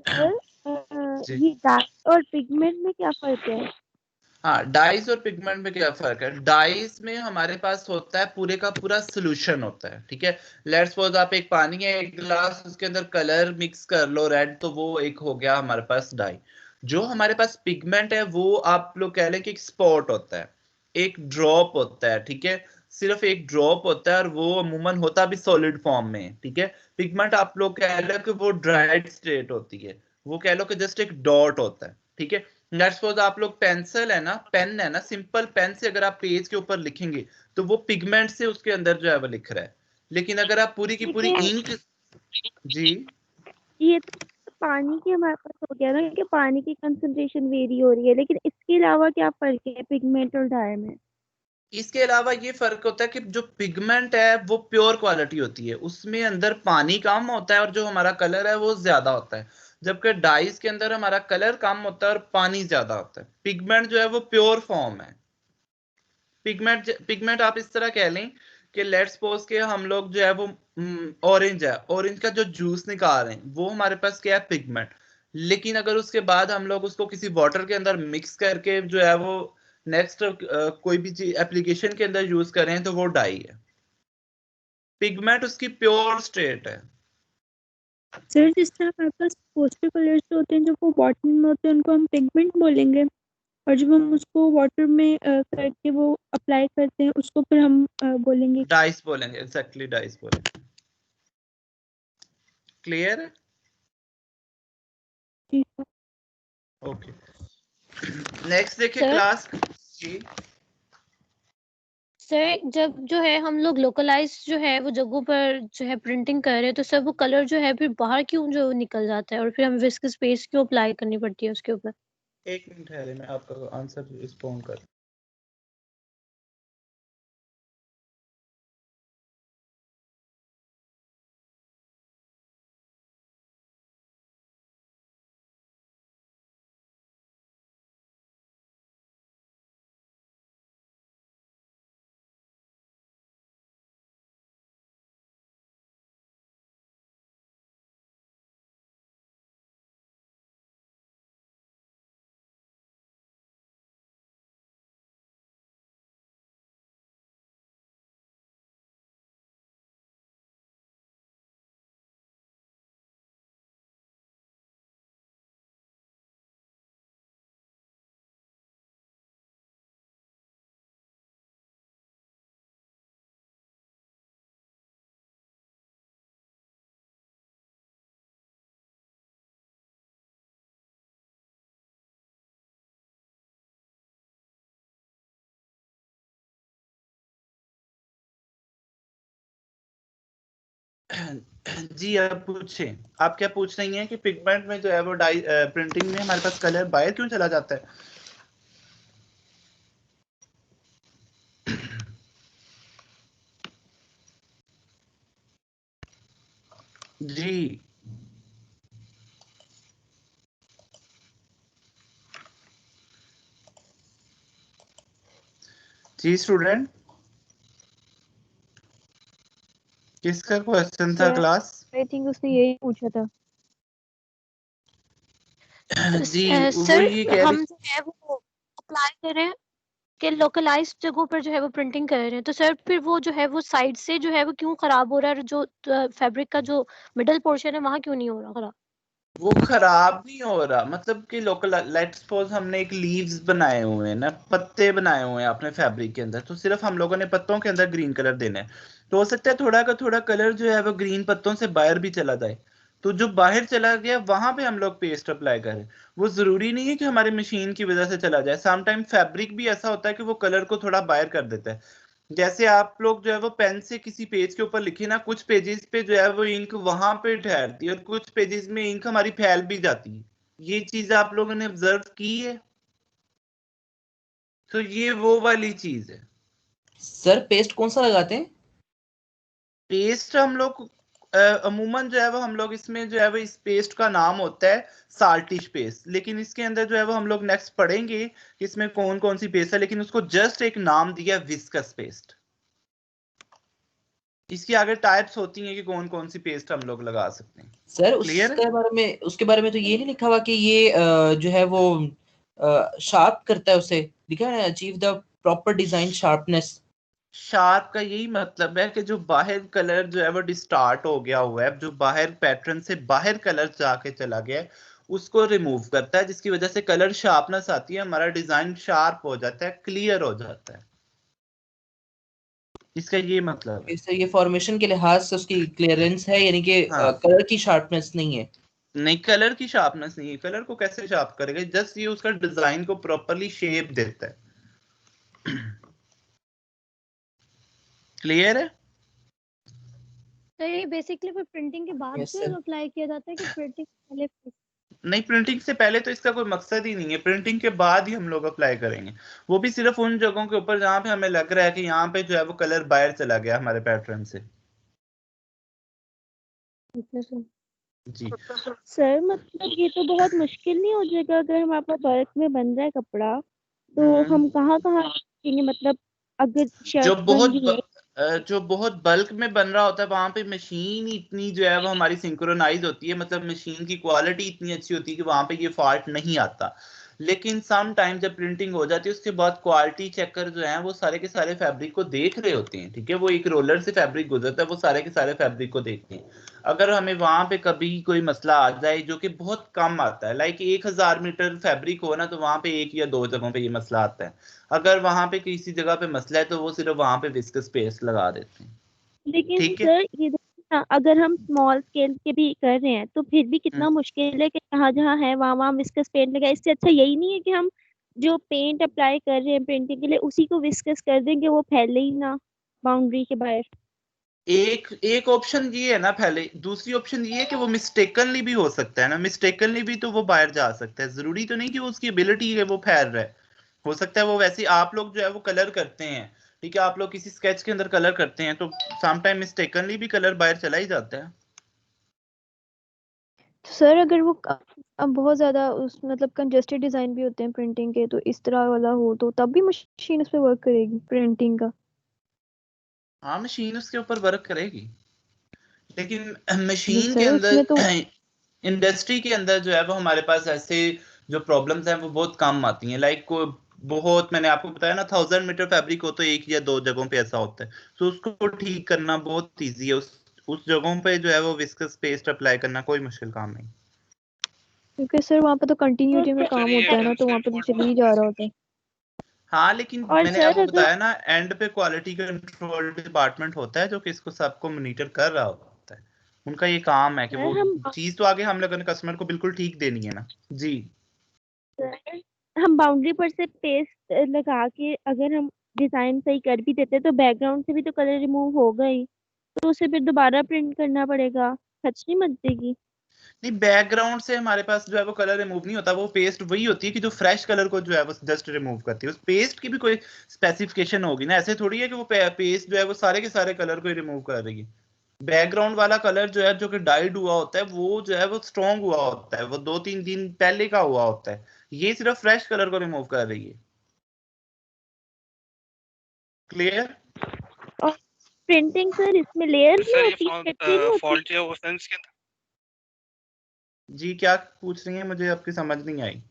सर
जी
ये डार्क और पिगमेंट में क्या फर्क है?
हाँ, डाइज और पिगमेंट में क्या फर्क है। डाइज में हमारे पास होता है पूरे का पूरा सोल्यूशन होता है। ठीक है, लेट्स सपोज आप एक पानी है एक गिलास, उसके अंदर कलर मिक्स कर लो रेड, तो वो एक हो गया हमारे पास डाई। जो हमारे पास पिगमेंट है वो आप लोग कह लें कि एक स्पॉट होता है, एक ड्रॉप होता है। ठीक है, सिर्फ एक ड्रॉप होता है और वो अमूमन होता भी सॉलिड फॉर्म में। ठीक है, पिगमेंट आप लोग कह लो कि वो ड्राइड स्टेट होती है, वो कह लो कि जस्ट एक डॉट होता है। ठीक है, लेट्स सपोज आप लोग पेंसिल है ना, पेन है ना, सिंपल पेन से अगर आप पेज के ऊपर लिखेंगे तो वो पिगमेंट से उसके अंदर जो है वो लिख रहा है, लेकिन अगर आप पूरी की पूरी इंक। जी
ये तो पानी की हमारे पास हो गया ना कि पानी की कंसंट्रेशन वेरी हो रही है, लेकिन इसके अलावा क्या फर्क है पिगमेंट और डाई में?
इसके अलावा ये फर्क होता है कि जो पिगमेंट है वो प्योर क्वालिटी होती है, उसमें अंदर पानी कम होता है और जो हमारा कलर है वो ज्यादा होता है, जबकि डाइस के अंदर हमारा कलर कम होता है और पानी ज्यादा होता है। पिगमेंट जो है वो प्योर फॉर्म है। पिगमेंट आप इस तरह कह लें कि लेट्स सपोज के हम लोग जो है वो ऑरेंज है, ऑरेंज का जो जूस निकाल रहे हैं वो हमारे पास क्या है, पिगमेंट। लेकिन अगर उसके बाद हम लोग उसको किसी वाटर के अंदर मिक्स करके जो है वो नेक्स्ट कोई भी चीज एप्लीकेशन के अंदर यूज कर रहे हैं तो वो डाई है। पिगमेंट उसकी प्योर स्टेट है।
सर जिस तरह हमारे पास पोस्टर कलर्स जो होते हैं, जब वो बॉटल में होते हैं उनको हम पिगमेंट बोलेंगे, और जब हम उसको वाटर में करके वो अप्लाई करते हैं उसको फिर हम बोलेंगे।
डाइस बोलेंगे, एग्जैक्टली डाइस बोलेंगे। क्लियर है?
ठीक है
ओके, नेक्स्ट देखिए
सर
क्लास जी।
सर जब जो है हम लोग लोकलाइज जो है वो जगहों पर जो है प्रिंटिंग कर रहे हैं, तो सर वो कलर जो है फिर बाहर क्यों जो निकल जाता है और फिर हमें विस्क स्पेस क्यों अप्लाई करनी पड़ती है उसके ऊपर?
एक मिनट ठहरे, मैं आपका आंसर रिस्पॉन्ड कर। जी आप पूछें, आप क्या पूछ रही हैं कि पिगमेंट में जो है वो डाई प्रिंटिंग में हमारे पास कलर बाहर क्यों चला जाता है? जी जी स्टूडेंट, किसका क्वेश्चन था
सर
क्लास?
आई थिंक उसने यही पूछा था।
जी वो
सर
ये कह रही।
हम जो है वो अप्लाई कर रहे हैं कि लोकलाइज्ड जगहों पर जो है वो प्रिंटिंग कर रहे हैं, तो सर फिर वो जो है वो साइड से जो है वो क्यों खराब हो रहा है, और जो फैब्रिक का जो मिडल पोर्शन है वहां क्यों नहीं हो रहा खराब?
वो खराब नहीं हो रहा, मतलब कि लोकल, लेट्स सपोज हमने एक लीव्स बनाए हुए हैं ना, पत्ते बनाए हुए हैं अपने फैब्रिक के अंदर, तो सिर्फ हम लोगों ने पत्तों के अंदर ग्रीन कलर देना है, तो हो सकता है थोड़ा का थोड़ा कलर जो है वो ग्रीन पत्तों से बाहर भी चला जाए, तो जो बाहर चला गया वहां पे हम लोग पेस्ट अप्लाई करें। वो जरूरी नहीं है कि हमारी मशीन की वजह से चला जाए, सम टाइम फैब्रिक भी ऐसा होता है कि वो कलर को थोड़ा बाहर कर देता है। जैसे आप लोग जो है वो पेन से किसी पेज के ऊपर लिखे ना, कुछ पेजेस पे जो है वो इंक वहां पे ठहरती है और कुछ पेजेस में इंक हमारी फैल भी जाती है। ये चीज आप लोगों ने ऑब्जर्व की है? तो ये वो वाली चीज है।
सर पेस्ट कौन सा लगाते हैं?
पेस्ट हम लोग अमूमन जो है वो हम लोग इसमें जो है वो इस पेस्ट का नाम होता है साल्टिश पेस्ट, लेकिन इसके अंदर जो है वो हम लोग नेक्स्ट पढ़ेंगे कि इसमें कौन कौन सी पेस्ट है, लेकिन उसको जस्ट एक नाम दिया विस्कस पेस्ट। इसकी आगे टाइप्स होती हैं कि कौन कौन सी पेस्ट हम लोग लगा सकते हैं।
सर
क्लियर है?
उसके बारे में तो ये नहीं लिखा हुआ कि ये जो है वो शार्प करता है, उसे लिखा है achieve the proper design sharpness.
Sharp का यही मतलब है कि जो बाहर कलर जो है वो डिस्टार्ट हो गया हुआ है, जो बाहर पैटर्न से बाहर कलर जाके चला गया है, उसको रिमूव करता है, जिसकी वजह से कलर शार्पनेस आती है, हमारा डिजाइन शार्प हो जाता है, क्लियर हो जाता है। इसका ये मतलब है।
इससे ये फॉर्मेशन के लिहाज से उसकी क्लियरेंस है, यानी कि
हाँ,
कलर की शार्पनेस नहीं है।
नहीं कलर की शार्पनेस नहीं है, कलर को कैसे शार्प करेगा, जस्ट ये उसका डिजाइन को प्रॉपरली शेप देता है। क्लियर है?
तो ये बेसिकली फिर प्रिंटिंग के बाद
यस
जो है
सर।
अप्लाई किया जाता है कि प्रिंटिंग पहले?
नहीं, प्रिंटिंग से पहले तो इसका कोई मकसद ही नहीं है, प्रिंटिंग के बाद ही हम लोग अप्लाई करेंगे। वो भी सिर्फ उन जगहों के ऊपर जहाँ पे हमें लग रहा है कि यहाँ पे जो है वो कलर बाहर चला गया हमारे पैटर्न से। जी
सर मतलब ये तो बहुत मुश्किल नहीं हो जाएगा अगर हमारे पास बल्क में बन रहा है कपड़ा, तो हम कहाँ कहाँ रखेंगे? मतलब अगर
जो
शर्ट बन रही है
जो बहुत बल्क में बन रहा होता है वहां पे मशीन इतनी जो है वो हमारी सिंक्रोनाइज होती है, मतलब मशीन की क्वालिटी इतनी अच्छी होती है कि वहां पे ये फॉल्ट नहीं आता। लेकिन सम टाइम जब प्रिंटिंग हो जाती है उसके बाद क्वालिटी चेकर जो है वो सारे के सारे फैब्रिक को देख रहे होते हैं, ठीक है, वो एक रोलर से फैब्रिक गुजरता है, वो सारे के सारे फैब्रिक को देखते हैं। अगर हमें वहां पे कभी कोई मसला आ जाए जो कि बहुत कम आता है, लाइक 1000 मीटर फैब्रिक हो ना, तो वहां पे एक या दो जगहों पे ये मसला आता है। अगर वहां पे किसी जगह पे मसला है तो वो सिर्फ वहां पे विस्कस पेस्ट लगा देते हैं।
लेकिन
ठीक है,
सर ये देखिए ना, अगर हम स्मॉल स्केल के भी कर रहे हैं तो फिर भी कितना मुश्किल है कि जहाँ जहाँ है वहाँ वहाँ विस्कस पेंट लगाए। इससे अच्छा यही नहीं है कि हम जो पेंट अप्लाई कर रहे हैं प्रिंटिंग के लिए उसी को विस्कस कर देंगे, वो फैले ही ना बाउंड्री के बाहर।
एक एक ऑप्शन ये है ना पहले, दूसरी ऑप्शन ये है कि वो मिस्टेकनली भी हो सकता है ना, मिस्टेकनली भी तो वो बाहर जा सकता है, जरूरी तो नहीं कि वो उसकी एबिलिटी है वो फैल रहा है। हो सकता है वो वैसे आप लोग जो है वो कलर करते हैं, ठीक है, आप लोग किसी स्केच के अंदर कलर करते हैं तो सम टाइम मिस्टेकनली भी कलर बाहर चला ही जाता है।
सर अगर वो अब बहुत ज्यादा उस मतलब कंजेस्टेड डिजाइन भी होते हैं प्रिंटिंग के, तो इस तरह वाला हो तो तब भी मशीन उस पर वर्क करेगी प्रिंटिंग का?
हाँ, मशीन उसके ऊपर वर्क करेगी, लेकिन मशीन के
सर
अंदर
उसमें तो
इंडस्ट्री के अंदर जो है वो हमारे पास ऐसे जो प्रॉब्लम्स हैं वो बहुत कम आती हैं। लाइक को बहुत, मैंने आपको बताया ना, 1000 मीटर फैब्रिक हो तो एक या दो जगहों पे ऐसा होता है, तो उसको ठीक करना बहुत ईजी है। उस जगहों पे जो है वो विस्कस पेस्ट अप्लाई करना कोई मुश्किल काम नहीं।
क्योंकि सर वहाँ पे तो कंटिन्यूटी में काम होता है ना, तो वहाँ पे तो चल ही जा रहा होता है।
हाँ, लेकिन
और
मैंने
सर
आपको
अगर
बताया ना, एंड पे क्वालिटी कंट्रोल डिपार्टमेंट होता है जो कि इसको सबको मॉनिटर कर रहा होता है। उनका ये काम है कि वो
सर हम
चीज तो आगे हम लोगों ने कस्टमर को बिल्कुल ठीक देनी है ना। जी
सर हम बाउंड्री पर से पेस्ट लगा के अगर हम डिजाइन सही कर भी देते तो बैकग्राउंड से भी तो कलर रिमूव होगा ही, तो उसे फिर दोबारा प्रिंट करना पड़ेगा। खर्च नहीं मच जाएगी?
नहीं, बैकग्राउंड से हमारे पास जो है वो कलर रिमूव नहीं होता, वो पेस्ट वही होती है कि जो फ्रेश कलर को जो है वो जस्ट रिमूव करती है। उस पेस्ट की भी कोई स्पेसिफिकेशन होगी ना, ऐसे थोड़ी है कि वो पेस्ट जो है वो सारे के सारे कलर को रिमूव कर रही है। बैकग्राउंड वाला कलर जो है जो कि डाइड हुआ होता है वो जो है वो स्ट्रॉन्ग हुआ होता है, वो 2-3 दिन पहले का हुआ होता है, ये सिर्फ फ्रेश कलर को रिमूव कर रही है। क्लियर?
और प्रिंटिंग सर इसमें लेयर्स में
सर ये
होती है, इकट्ठी नहीं होती?
फॉल्ट जो है वो सेंस के अंदर।
जी क्या पूछ रही हैं, मुझे आपकी समझ नहीं आई।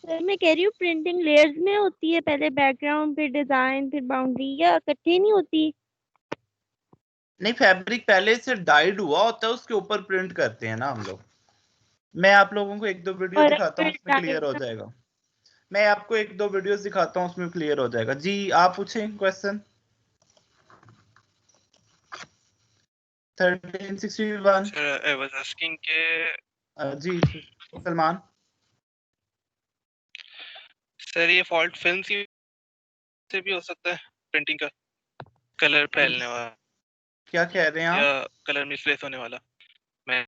सर मैं कह रही हूँ प्रिंटिंग लेयर्स में होती है, पहले बैकग्राउंड फिर डिजाइन फिर बाउंड्री, या इकट्ठी नहीं होती?
नहीं, फैब्रिक पहले से डाइड हुआ होता है उसके ऊपर प्रिंट करते हैं ना हम लोग। मैं आप लोगों को एक दो वीडियो
और
दिखाता हूँ,
अगर
उसमें क्लियर हो जाएगा। मैं आपको एक दो वीडियोस दिखाता हूँ, उसमें क्लियर हो जाएगा। जी आप पूछें question 1361।
Sir I was asking के
जी सलमान।
सर ये फॉल्ट फिल्म से भी हो सकता है, प्रिंटिंग का कलर फैलने वाला
क्या कह रहे हैं आप?
या कलर मिसप्लेस होने वाला। मैं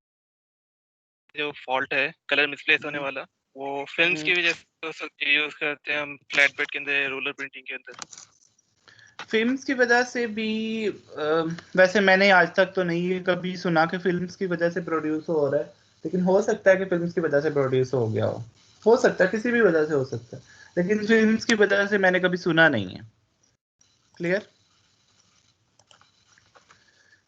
जो फॉल्ट है कलर मिसप्लेस होने वाला, वो फिल्म्स की वजह से हो सकती है, यूज करते हैं हम फ्लैट बेड के अंदर, रोलर प्रिंटिंग के अंदर।
फिल्म्स की वजह से भी वैसे मैंने आज तक तो नहीं कभी सुना कि फिल्म्स की वजह से प्रोड्यूस हो रहा है, लेकिन हो सकता है कि फिल्म्स की वजह से प्रोड्यूस हो गया हो सकता है, किसी भी वजह से हो सकता है, लेकिन फिल्म्स की वजह से मैंने कभी सुना नहीं है। क्लियर?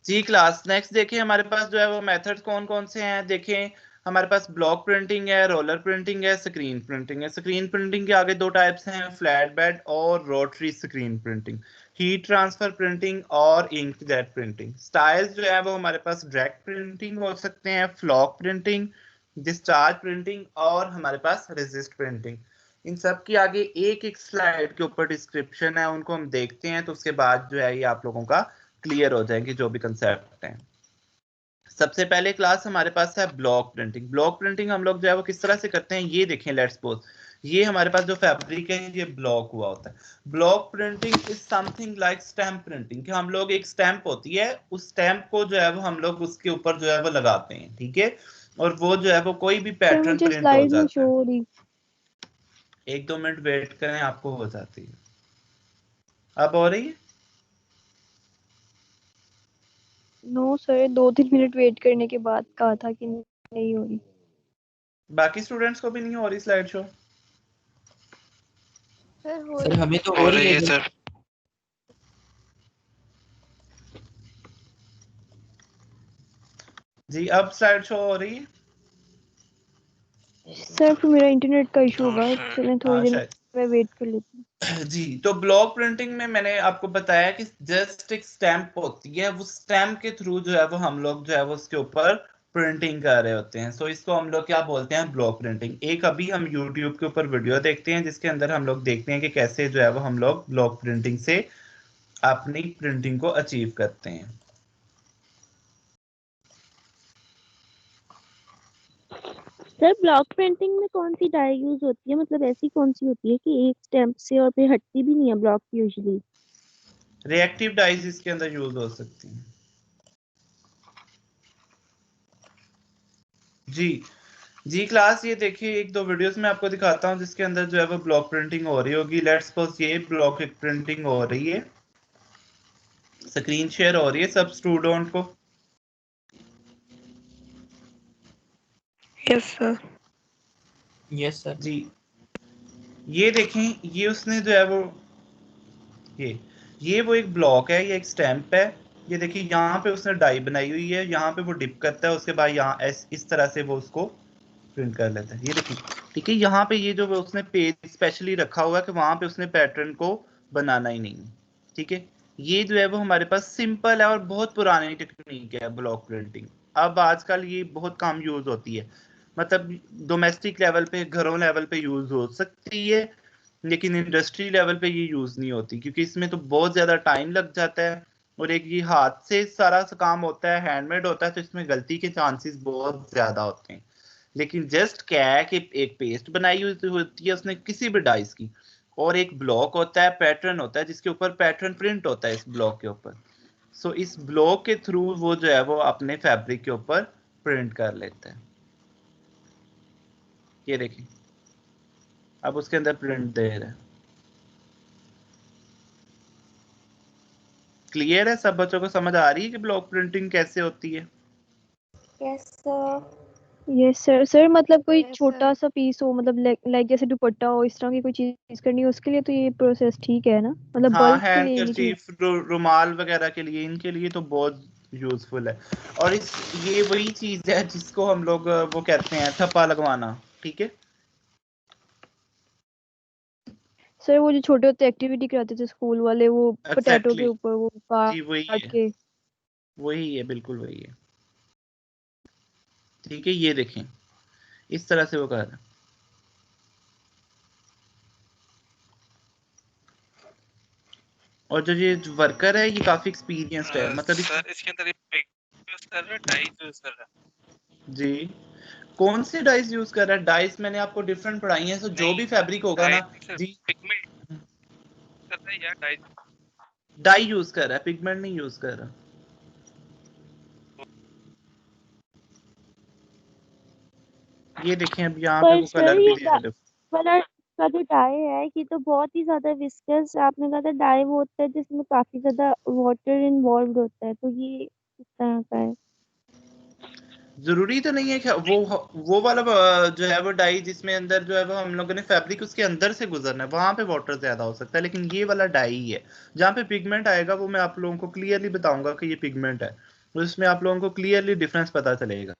जी क्लास, नेक्स्ट देखिए हमारे पास जो है वो मेथड्स कौन कौन से हैं। देखें हमारे पास ब्लॉक प्रिंटिंग है, रोलर प्रिंटिंग है, स्क्रीन प्रिंटिंग है। स्क्रीन प्रिंटिंग के आगे दो टाइप्स हैं, फ्लैट बेड और rotary screen printing, heat transfer printing और इंकजेट प्रिंटिंग। स्टाइल्स जो है वो हमारे पास डायरेक्ट प्रिंटिंग हो सकते हैं, फ्लॉक प्रिंटिंग, डिस्चार्ज प्रिंटिंग और हमारे पास रेजिस्ट प्रिंटिंग। इन सब की आगे एक एक स्लाइड के ऊपर डिस्क्रिप्शन है, उनको हम देखते हैं तो उसके बाद जो है ये आप लोगों का क्लियर हो जाएंगे जो भी कंसेप्ट हैं। सबसे पहले क्लास हमारे पास है ब्लॉक प्रिंटिंग। ब्लॉक प्रिंटिंग हम लोग जो है वो किस तरह से करते हैं ये देखें। लेट्स सपोज ये हमारे पास जो फैब्रिक है ये ब्लॉक हुआ होता है। Block printing is something like stamp printing, कि हम लोग एक स्टैम्प होती है, उस स्टैम्प को जो है वो हम लोग उसके ऊपर जो है वो लगाते हैं, ठीक है। और वो जो है वो कोई भी
सर
पैटर्न
मुझे
प्रिंट हो
स्लाइड में
जाता
शो
है।
हो रही।
1-2 मिनट वेट करें, आपको हो जाती है। अब हो रही है?
नो सर 2-3 मिनट वेट करने के बाद कहा था कि नहीं हो रही।
बाकी स्टूडेंट्स को भी नहीं हो रही स्लाइड शो?
सर हो
सर
रही
हमें तो
हो
हो
रही
रही
है
है
सर।
जी अब स्लाइड शो हो रही है?
सर फिर मेरा इंटरनेट का इशू
नो
होगा,
सर।
चलें थोड़ी
हाँ
देर
शायद।
मैं वेट कर लेती हूँ।
जी तो ब्लॉक प्रिंटिंग में मैंने आपको बताया कि जस्ट एक स्टैंप होती है, वो स्टैंप के थ्रू जो है वो हम लोग जो है वो उसके ऊपर प्रिंटिंग कर रहे होते हैं। सो इसको हम लोग क्या बोलते हैं, ब्लॉक प्रिंटिंग। एक अभी हम यूट्यूब के ऊपर वीडियो देखते हैं जिसके अंदर हम लोग देखते हैं कि कैसे जो है वो हम लोग ब्लॉक प्रिंटिंग से अपनी प्रिंटिंग को अचीव करते हैं।
सर ब्लॉक प्रिंटिंग में कौन सी डाई यूज होती है, मतलब ऐसी कौन सी होती है कि एक स्टैम्प से और फिर हटती भी नहीं है ब्लॉक यूजुअली?
रिएक्टिव डाइज इसके अंदर यूज हो सकती हैं। जी जी क्लास, ये देखिए 1-2 वीडियोस में आपको दिखाता हूँ जिसके अंदर जो है वो ब्लॉक प्रिंटिंग हो रही होगी। लेट्स सपोज ये ब्लॉक प्रिंटिंग हो रही है, स्क्रीन शेयर हो रही है सब स्टूडेंट को।
Yes sir.
Yes sir.
जी ये देखें, ये उसने जो है वो ये वो एक ब्लॉक है, ये एक स्टैंप है। ये देखिए यहाँ पे उसने डाई बनाई हुई है, यहाँ पे वो डिप करता है, उसके बाद यहाँ इस तरह से वो उसको प्रिंट कर लेता है। ये देखिए ठीक है, यहाँ पे ये जो उसने पेज स्पेशली रखा हुआ है कि वहां पे उसने पैटर्न को बनाना ही नहीं है। ठीक है, ये जो है वो हमारे पास सिंपल है और बहुत पुरानी टेक्निक है ब्लॉक प्रिंटिंग। अब आजकल ये बहुत कम यूज होती है, मतलब डोमेस्टिक लेवल पे, घरों लेवल पे यूज हो सकती है, लेकिन इंडस्ट्री लेवल पे ये यूज नहीं होती क्योंकि इसमें तो बहुत ज्यादा टाइम लग जाता है और एक ये हाथ से सारा काम होता है, हैंडमेड होता है, तो इसमें गलती के चांसेस बहुत ज्यादा होते हैं। लेकिन जस्ट क्या है कि एक पेस्ट बनाई हुई होती है उसने किसी भी डाइस की, और एक ब्लॉक होता है, पैटर्न होता है जिसके ऊपर पैटर्न प्रिंट होता है इस ब्लॉक के ऊपर। सो इस ब्लॉक के थ्रू वो जो है वो अपने फैब्रिक के ऊपर प्रिंट कर लेता है। ये देखिए अब उसके अंदर प्रिंट दे रहा है। क्लियर है? सब बच्चों को समझ आ रही है कि ब्लॉक प्रिंटिंग कैसे होती है?
Yes sir.
Yes sir. Sir मतलब कोई
यस
छोटा
सर।
सा पीस हो, मतलब लाइक जैसे दुपट्टा हो, इस तरह की कोई चीज करनी हो उसके लिए तो ये प्रोसेस ठीक है ना, मतलब
हाँ,
बल्क के
हैंड
लिए नहीं ठीक?
कर्चीफ, रुमाल वगैरह के लिए, इनके लिए तो बहुत यूजफुल है। और ये वही चीज है जिसको हम लोग वो कहते हैं थप्पा लगवाना। ठीक है,
सर वो जो छोटे होते एक्टिविटी कराते थे स्कूल वाले, वो पोटैटो के
एग्जैक्टली
ऊपर वो
जी वही
काट
है,
के।
वही है, बिल्कुल वही है। ठीक है, ये देखें इस तरह से वो कर रहा है। और जो ये वर्कर है ये काफी एक्सपीरियंस्ड है, मतलब
सर इसके अंदर यूज कर रहा है, डाई यूज कर रहा है।
जी कौन सी डाइस यूज कर रहा है? डाइस मैंने आपको डिफरेंट पढ़ाई है, तो जो भी फैब्रिक होगा ना जी,
पिगमेंट कर रहा है या डाई?
डाई यूज कर रहा है, पिगमेंट नहीं यूज कर रहा। ये देखें अब यहाँ पे
पर
वो
सर
कलर भी
ये
दे रहे
कलर का जो डाई है ये तो बहुत ही ज्यादा विस्कस, आपने कहा था डाई वो होता है जिसमें काफी ज्यादा वाटर इन्वॉल्व होता है, तो ये किस तरह का है?
जरूरी तो नहीं है कि वो वाला जो है वो डाई जिसमें अंदर जो है वो हम लोगों ने फैब्रिक उसके अंदर से गुजरना है, वहां पे वाटर ज्यादा हो सकता है, लेकिन ये वाला डाई ही है जहाँ पे पिगमेंट आएगा वो मैं आप लोगों को क्लियरली बताऊंगा कि ये पिगमेंट है, तो इसमें आप लोगों को क्लियरली डिफरेंस पता चलेगा।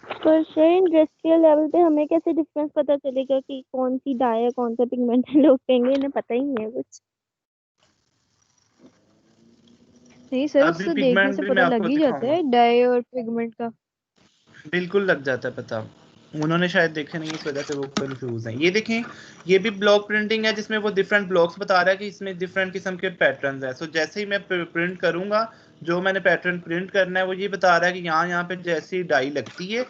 पर सर इंडस्ट्रियल लेवल पे हमें कैसे डिफरेंस पता चलेगा कि कौन सी डाई है कौन सा पिगमेंट है? लोग कहेंगे इन्हें पता ही नहीं है कुछ। नहीं सर
अभी
उससे देखने
पिगमेंट
से
भी मैं
पता लग
आपको
ही जाता
दिखाऊंगा,
है डाई और पिगमेंट का।
बिल्कुल लग जाता है पता, उन्होंने शायद देखे नहीं इस वजह से वो कंफ्यूज हैं। ये देखें ये भी ब्लॉक प्रिंटिंग है जिसमें वो डिफरेंट ब्लॉक्स बता रहा है कि इसमें डिफरेंट किस्म के पैटर्न्स हैं। सो जैसे ही मैं प्रिंट करूंगा, जो मैंने पैटर्न प्रिंट करना है वो ये बता रहा है कि यहाँ यहाँ पे जैसी डाई लगती है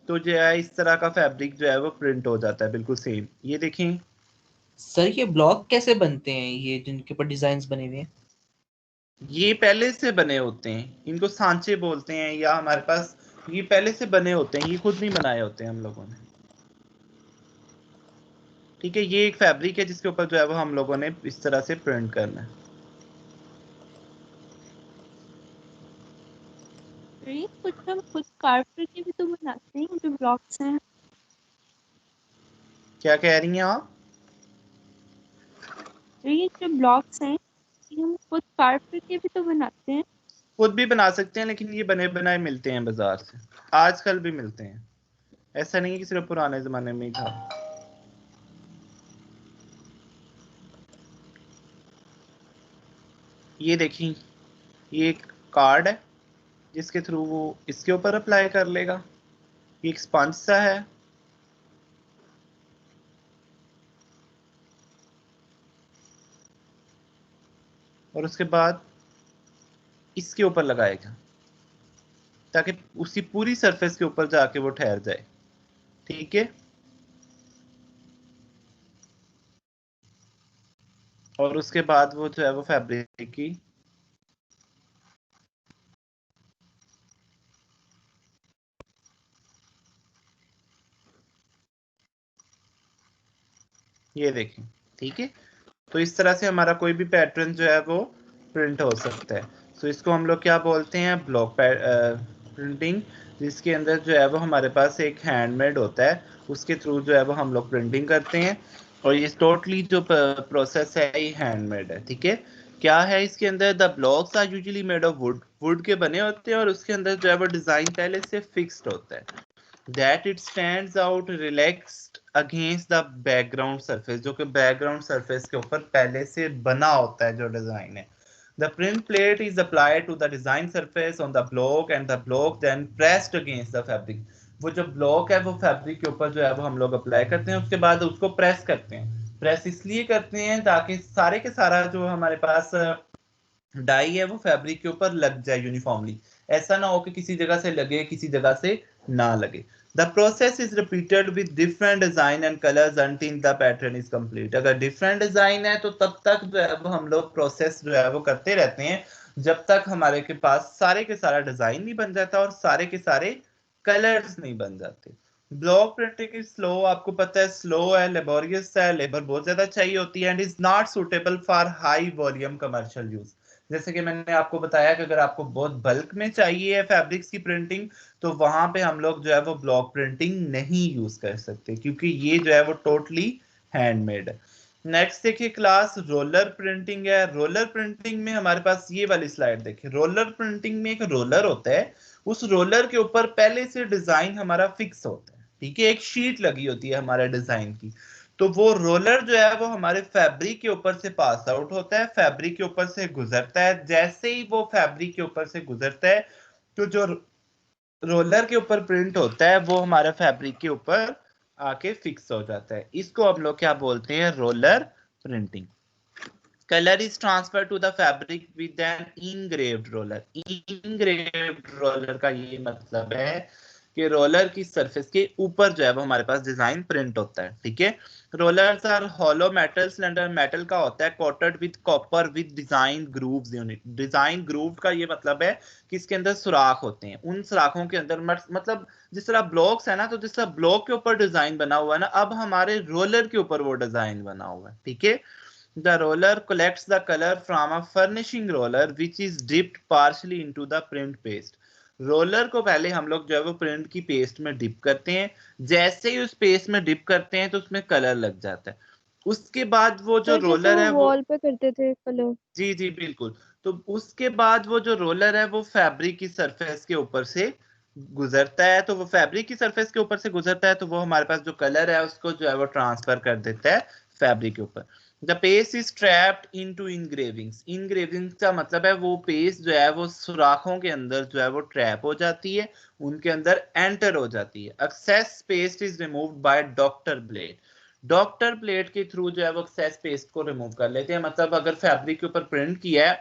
तो जो है इस तरह का फैब्रिक जो है वो प्रिंट हो जाता है, बिल्कुल सेम। ये देखें
सर ये ब्लॉक कैसे बनते हैं, ये जिनके ऊपर डिजाइन बने हुए हैं?
ये पहले से बने होते हैं, इनको सांचे बोलते हैं, या हमारे पास ये पहले से बने होते हैं, ये खुद नहीं बनाए होते हैं हम लोगों ने। ठीक है, ये एक फैब्रिक है जिसके ऊपर जो है वो हम लोगों ने इस तरह से प्रिंट करना है।
ये कुछ हम खुद कार्व करके भी तो बनाते हैं, जो ब्लॉक्स हैं।
क्या कह रही हैं आप?
ये जो ब्लॉक्स हैं ये हम खुद कार्व करके भी तो बनाते हैं।
खुद भी बना सकते हैं, लेकिन ये बने बनाए मिलते हैं बाजार से, आजकल भी मिलते हैं, ऐसा नहीं है कि सिर्फ पुराने जमाने में ही था। ये देखिए, ये एक कार्ड है जिसके थ्रू वो इसके ऊपर अप्लाई कर लेगा। ये एक स्पंज सा है, और उसके बाद इसके ऊपर लगाएगा ताकि उसी पूरी सरफेस के ऊपर जाके वो ठहर जाए। ठीक है, और उसके बाद वो जो है वो फैब्रिक की ये देखें। ठीक है, तो इस तरह से हमारा कोई भी पैटर्न जो है वो प्रिंट हो सकता है। तो इसको हम लोग क्या बोलते हैं, ब्लॉक प्रिंटिंग, जिसके अंदर जो है वो हमारे पास एक हैंडमेड होता है, उसके थ्रू जो है वो हम लोग प्रिंटिंग करते हैं। और ये टोटली जो प्रोसेस है ये हैंडमेड है। ठीक है, क्या है इसके अंदर, the blocks are usually made of wood, wood के बने होते हैं, और उसके अंदर जो है वो डिजाइन पहले से फिक्स्ड होता है, that it stands out relaxed against the background surface, जो कि बैकग्राउंड सरफेस के ऊपर पहले से बना होता है जो डिजाइन है। The print plate is applied to the design surface on the block and the block then pressed against the fabric. वो जो ब्लॉक है वो फैब्रिक के ऊपर जो है वो हम लोग अप्लाई करते हैं, उसके बाद उसको प्रेस करते हैं। प्रेस इसलिए करते हैं ताकि सारे के सारा जो हमारे पास डाई है वो फैब्रिक के ऊपर लग जाए यूनिफॉर्मली, ऐसा ना हो कि किसी जगह से लगे किसी जगह से ना लगे। The process is repeated with different design and colors until the pattern is complete. अगर different design है तो तब तक जो है वो हम लोग प्रोसेस जो है वो करते रहते हैं जब तक हमारे के पास सारे के सारा डिजाइन नहीं बन जाता और सारे के सारे कलर्स नहीं बन जाते। ब्लॉक प्रिंटिंग इज स्लो, आपको पता है स्लो है, लेबोरियस है, लेबर बहुत ज्यादा चाहिए होती है, and is not suitable for high volume commercial use. जैसे कि मैंने आपको बताया कि अगर आपको बहुत बल्क में चाहिए है फैब्रिक्स की प्रिंटिंग, तो वहां पे हम लोग जो है वो ब्लॉक प्रिंटिंग नहीं यूज कर सकते, क्योंकि ये जो है वो टोटली हैंडमेड है। नेक्स्ट देखिए क्लास, रोलर प्रिंटिंग है। रोलर प्रिंटिंग में हमारे पास ये वाली स्लाइड देखिए, रोलर प्रिंटिंग में एक रोलर होता है, उस रोलर के ऊपर पहले से डिजाइन हमारा फिक्स होता है। ठीक है, एक शीट लगी होती है हमारे डिजाइन की, तो वो रोलर जो है वो हमारे फैब्रिक के ऊपर से पास आउट होता है, फैब्रिक के ऊपर से गुजरता है। जैसे ही वो फैब्रिक के ऊपर से गुजरता है तो जो रोलर के ऊपर प्रिंट होता है वो हमारे फैब्रिक के ऊपर आके फिक्स हो जाता है। इसको हम लोग क्या बोलते हैं, roller printing. Colour is transfer to the fabric with an engraved roller. Engraved roller का ये मतलब है कि रोलर की सरफेस के ऊपर जो है वो हमारे पास डिजाइन प्रिंट होता है। ठीक है, rollers are hollow metal cylinder, metal का होता है, coated with copper with design grooves unit. Design groove का ये मतलब है कि इसके अंदर सुराख होते हैं, उन सुराखों के अंदर मतलब जिस तरह ब्लॉक्स है ना, तो जिस तरह ब्लॉक के ऊपर डिजाइन बना हुआ है ना, अब हमारे रोलर के ऊपर वो डिजाइन बना हुआ है। ठीक है, the roller collects the color from a furnishing roller which is dipped partially into the print paste. Roller को पहले हम लोग जो है वो प्रिंट की पेस्ट में डिप करते हैं, जैसे ही उस पेस्ट में डिप करते हैं तो उसमें कलर लग जाता है। उसके बाद वो जो रोलर है वो
वॉल पे करते थे कलर।
जी जी बिल्कुल, तो उसके बाद वो जो रोलर है वो फैब्रिक की सरफेस के ऊपर से गुजरता है, तो वो फैब्रिक की सरफेस के ऊपर से गुजरता है तो वो हमारे पास जो कलर है उसको जो है वो ट्रांसफर कर देता है फैब्रिक के ऊपर। The paste is trapped into इनग्रेविंग्स। इनग्रेविंग्स का मतलब है वो पेस्ट जो है वो सुराखों के अंदर जो है वो ट्रैप हो जाती है, उनके अंदर एंटर हो जाती है। Excess paste is removed by doctor blade. Doctor plate के थ्रू जो है वो एक्सेस पेस्ट को रिमूव कर लेते हैं। मतलब अगर फैब्रिक के ऊपर प्रिंट किया है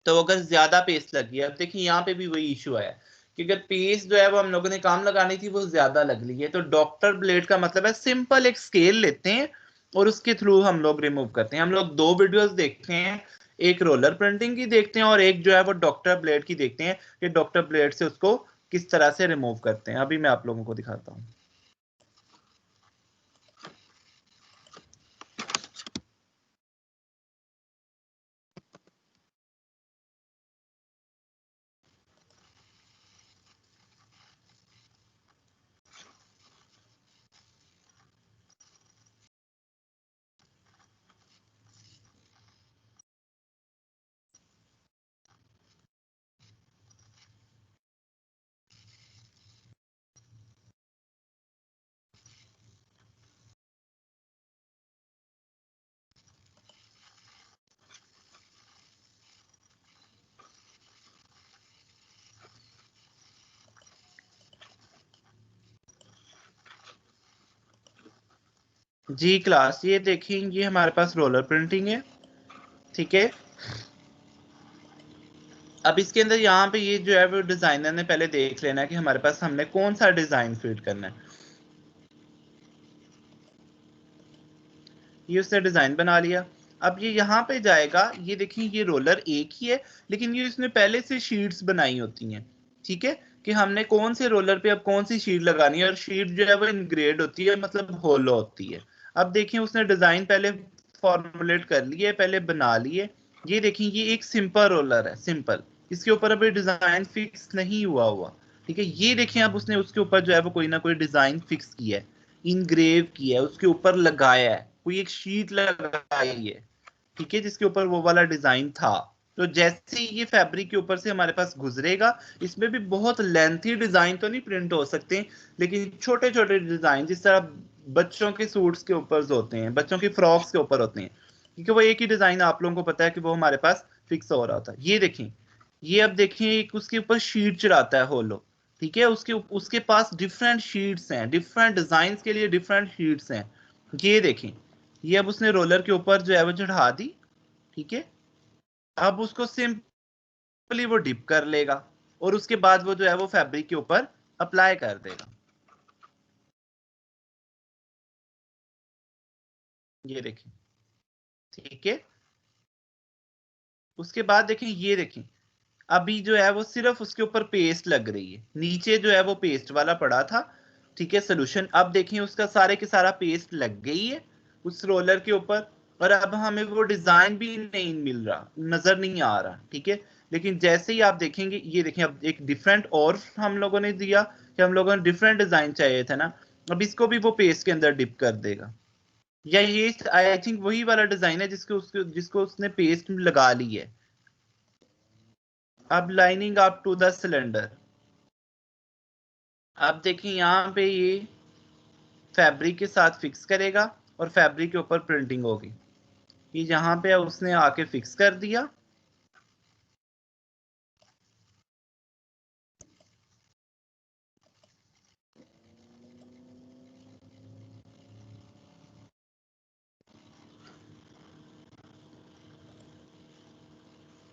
तो अगर ज्यादा पेस्ट लगी है, अब देखिए यहाँ पे भी वही इशू है कि अगर पेस्ट जो है वो हम लोगों ने काम लगानी थी वो ज्यादा लग ली है, तो डॉक्टर ब्लेड का मतलब है सिंपल एक स्केल लेते हैं और उसके थ्रू हम लोग रिमूव करते हैं। हम लोग दो वीडियोस देखते हैं, एक रोलर प्रिंटिंग की देखते हैं और एक जो है वो डॉक्टर ब्लेड की देखते हैं कि डॉक्टर ब्लेड से उसको किस तरह से रिमूव करते हैं। अभी मैं आप लोगों को दिखाता हूँ। जी क्लास, ये देखेंगे हमारे पास रोलर प्रिंटिंग है, ठीक है। अब इसके अंदर यहाँ पे ये जो है वो डिजाइनर ने पहले देख लेना है कि हमारे पास हमने कौन सा डिजाइन फिट करना है। ये उसने डिजाइन बना लिया। अब ये यहाँ पे जाएगा, ये देखिए ये रोलर एक ही है लेकिन ये इसने पहले से शीट्स बनाई होती हैं, ठीक है, कि हमने कौन से रोलर पे अब कौन सी शीट लगानी है, और शीट जो है वो इनग्रेड होती है, मतलब होलो होती है। अब देखिए उसने डिजाइन पहले फॉर्मुलेट कर लिए, पहले बना लिए। ये देखिए ये एक सिंपल रोलर है, सिंपल, इसके ऊपर अभी डिजाइन फिक्स नहीं हुआ, ठीक है। ये देखिए अब उसने उसके ऊपर जो है वो कोई ना कोई डिजाइन फिक्स किया है, इनग्रेव किया है, उसके ऊपर लगाया है, कोई एक शीट लगाई है, ठीक है, जिसके ऊपर वो वाला डिजाइन था। तो जैसे ही ये फैब्रिक के ऊपर से हमारे पास गुजरेगा, इसमें भी बहुत लेंथी डिजाइन तो नहीं प्रिंट हो सकते, लेकिन छोटे छोटे डिजाइन जिस तरह बच्चों के सूट्स के ऊपर होते हैं, बच्चों की फ्रॉक्स के ऊपर होते हैं, क्योंकि वो एक ही डिजाइन आप लोगों को पता है कि वो हमारे पास फिक्स हो रहा था। ये देखें, ये अब देखें एक उसके ऊपर शीट चढ़ाता है होलो, ठीक है, उसके पास डिफरेंट शीट्स हैं, डिफरेंट डिजाइन के लिए डिफरेंट शीट्स हैं। ये देखें, ये अब उसने रोलर के ऊपर जो है वो चढ़ा दी, ठीक है। अब उसको सिंपली वो डिप कर लेगा और उसके बाद वो जो है वो फैब्रिक के ऊपर अप्लाई कर देगा। ये देखें, ठीक है। उसके बाद देखें, ये देखें अभी जो है वो सिर्फ उसके ऊपर पेस्ट लग रही है, नीचे जो है वो पेस्ट वाला पड़ा था, ठीक है, सोल्यूशन। अब देखें उसका सारे के सारा पेस्ट लग गई है उस रोलर के ऊपर, और अब हमें वो डिजाइन भी नहीं मिल रहा, नजर नहीं आ रहा, ठीक है। लेकिन जैसे ही आप देखेंगे, ये देखें अब एक डिफरेंट और हम लोगों ने दिया कि हम लोगों ने डिफरेंट डिजाइन चाहिए था ना, अब इसको भी वो पेस्ट के अंदर डिप कर देगा। या ये आई थिंक वही वाला डिजाइन है जिसको उसने पेस्ट में लगा ली है। अब lining up to the cylinder, अब देखिए यहाँ पे ये फैब्रिक के साथ फिक्स करेगा और फैब्रिक के ऊपर प्रिंटिंग होगी। ये यहाँ पे उसने आके फिक्स कर दिया।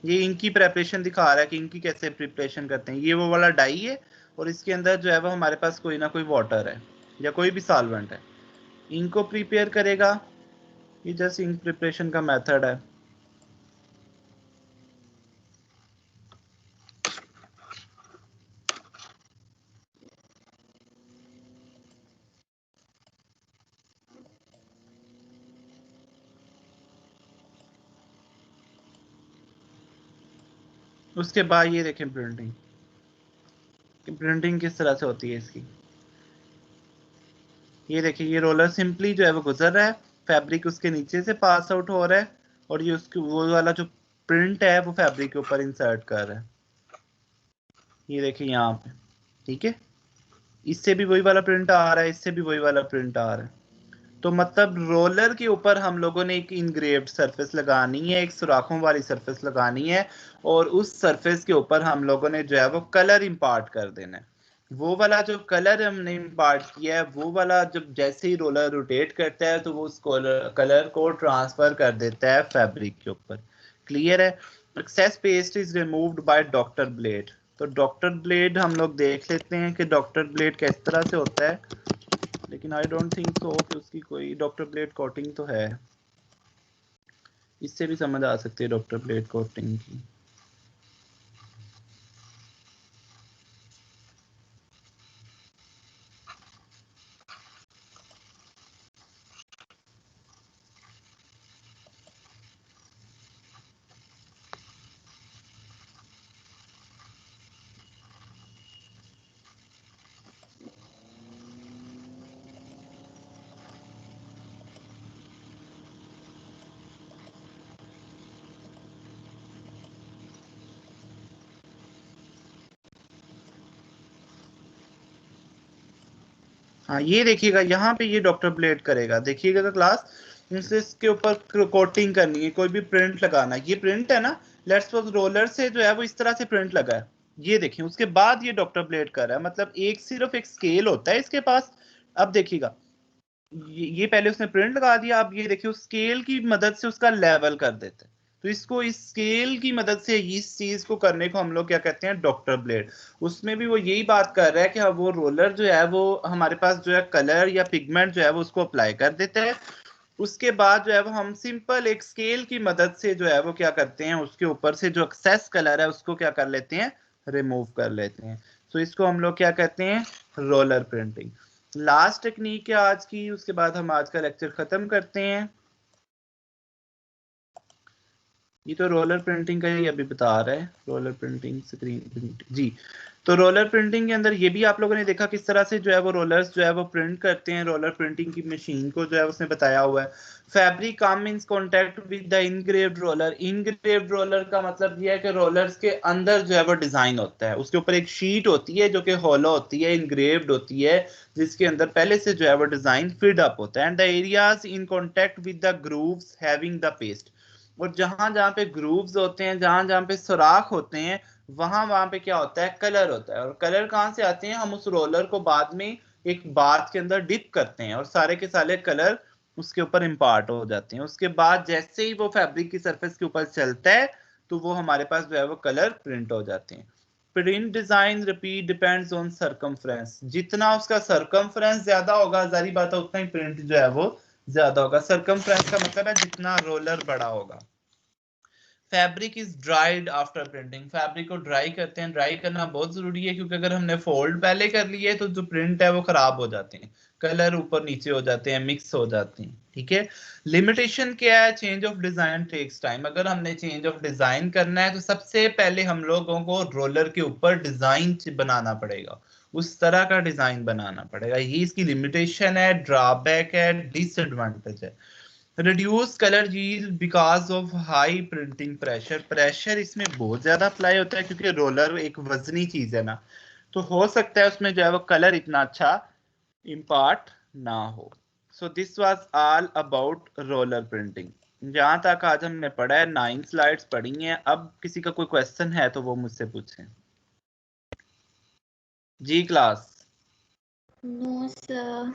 ये इनकी प्रेपरेशन दिखा रहा है कि इनकी कैसे प्रिपरेशन करते हैं। ये वो वाला डाई है और इसके अंदर जो है वो हमारे पास कोई ना कोई वाटर है या कोई भी सॉल्वेंट है, इनको प्रिपेयर करेगा। ये जस्ट इंक प्रिपरेशन का मेथड है। उसके बाद ये देखें प्रिंटिंग, प्रिंटिंग किस तरह से होती है इसकी। ये देखिए ये रोलर सिंपली जो है वो गुजर रहा है, फैब्रिक उसके नीचे से पास आउट हो रहा है और ये उसके वो वाला जो प्रिंट है वो फैब्रिक के ऊपर इंसर्ट कर रहा है। ये देखिए यहाँ पे, ठीक है, इससे भी वही वाला प्रिंट आ रहा है, इससे भी वही वाला प्रिंट आ रहा है। तो मतलब रोलर के ऊपर हम लोगों ने एक इनग्रेव्ड सरफेस लगानी है, एक सुराखों वाली सरफेस लगानी है, और उस सरफेस के ऊपर हम लोगों ने जो है वो कलर इंपार्ट कर देना है। वो वाला जो कलर हमने इंपार्ट किया है, वो वाला जब जैसे ही रोलर रोटेट करता है तो वो उस कलर को ट्रांसफर कर देता है फैब्रिक के ऊपर। क्लियर है। Excess paste is removed by doctor blade. तो डॉक्टर ब्लेड हम लोग देख लेते हैं कि डॉक्टर ब्लेड किस तरह से होता है, लेकिन आई डोंट थिंक सो कि उसकी कोई डॉक्टर ब्लेड कोटिंग तो है। इससे भी समझ आ सकती है डॉक्टर प्लेट कोटिंग की। हाँ ये देखिएगा यहाँ पे ये डॉक्टर ब्लेड करेगा, देखिएगा क्लास, इसके ऊपर कोटिंग करनी है, कोई भी प्रिंट लगाना है। ये प्रिंट है ना, लेट्स सपोज रोलर से जो है वो इस तरह से प्रिंट लगा है, ये देखिए, उसके बाद ये डॉक्टर ब्लेड कर रहा है, मतलब एक सिर्फ एक स्केल होता है इसके पास। अब देखिएगा ये पहले उसने प्रिंट लगा दिया, अब ये देखिए उस स्केल की मदद से उसका लेवल कर देते हैं। तो इसको इस स्केल की मदद से इस चीज को करने को हम लोग क्या कहते हैं, डॉक्टर ब्लेड। उसमें भी वो यही बात कर रहा है कि वो रोलर जो है वो हमारे पास जो है कलर या पिगमेंट जो है वो उसको अप्लाई कर देते हैं, उसके बाद जो है वो हम सिंपल एक स्केल की मदद से जो है वो क्या करते हैं, उसके ऊपर से जो एक्सेस कलर है उसको क्या कर लेते हैं, रिमूव कर लेते हैं। तो इसको हम लोग क्या कहते हैं, रोलर प्रिंटिंग। लास्ट टेक्निक है आज की, उसके बाद हम आज का लेक्चर खत्म करते हैं। ये तो रोलर प्रिंटिंग का ही अभी बता रहा है, रोलर प्रिंटिंग, स्क्रीन प्रिंटिंग जी। तो रोलर प्रिंटिंग के अंदर ये भी आप लोगों ने देखा किस तरह से जो है वो रोलर्स जो है वो प्रिंट करते हैं। रोलर प्रिंटिंग की मशीन को जो है उसने बताया हुआ है। Fabric come in contact with the engraved roller. Engraved roller का मतलब ये है कि रोलर्स के अंदर जो है वो डिजाइन होता है, उसके ऊपर एक शीट होती है जो कि हॉलो होती है, इनग्रेव्ड होती है, जिसके अंदर पहले से जो है वो डिजाइन फिड अप होता है। And the areas in contact with the grooves having the paste. और जहां जहां पे ग्रूव्स होते हैं, जहां जहां पे सुराख होते हैं, वहां वहां पे क्या होता है, कलर होता है। और कलर कहाँ से आते हैं, हम उस रोलर को बाद में एक बाथ के अंदर डिप करते हैं और सारे के सारे कलर उसके ऊपर इम्पार्ट हो जाते हैं। उसके बाद जैसे ही वो फैब्रिक की सरफेस के ऊपर चलता है तो वो हमारे पास जो है वो कलर प्रिंट हो जाते हैं। Print design repeat depends on circumference. जितना उसका सरकमफ्रेंस ज्यादा होगा, जारी बात है उतना ही प्रिंट जो है वो ज्यादा होगा। सरकमफ्रेंस का मतलब है जितना रोलर बड़ा होगा। Fabric is dried after printing. Fabric को ड्राई करते हैं, ड्राई करना बहुत जरूरी है क्योंकि अगर हमने फोल्ड पहले कर लिए तो जो प्रिंट है वो खराब हो जाते हैं, कलर ऊपर नीचे हो जाते हैं, मिक्स हो जाते हैं। ठीक है। लिमिटेशन क्या है, change of design takes time. अगर हमने चेंज ऑफ डिजाइन करना है तो सबसे पहले हम लोगों को रोलर के ऊपर डिजाइन बनाना पड़ेगा, उस तरह का डिजाइन बनाना पड़ेगा। ये इसकी लिमिटेशन है, ड्रॉबैक है, डिसएडवांटेज है। Reduce colour yield because of high printing pressure. Pressure इसमें बहुत ज्यादा अप्लाई होता है क्योंकि रोलर एक वजनी चीज है ना, तो हो सकता है उसमें जो है वो कलर इतना अच्छा इम्पार्ट ना हो। सो this was all about roller printing. जहां तक आज हमने पढ़ा है 9 स्लाइड्स पढ़ी हैं। अब किसी का कोई क्वेश्चन है तो वो मुझसे पूछें जी क्लास।
No sir.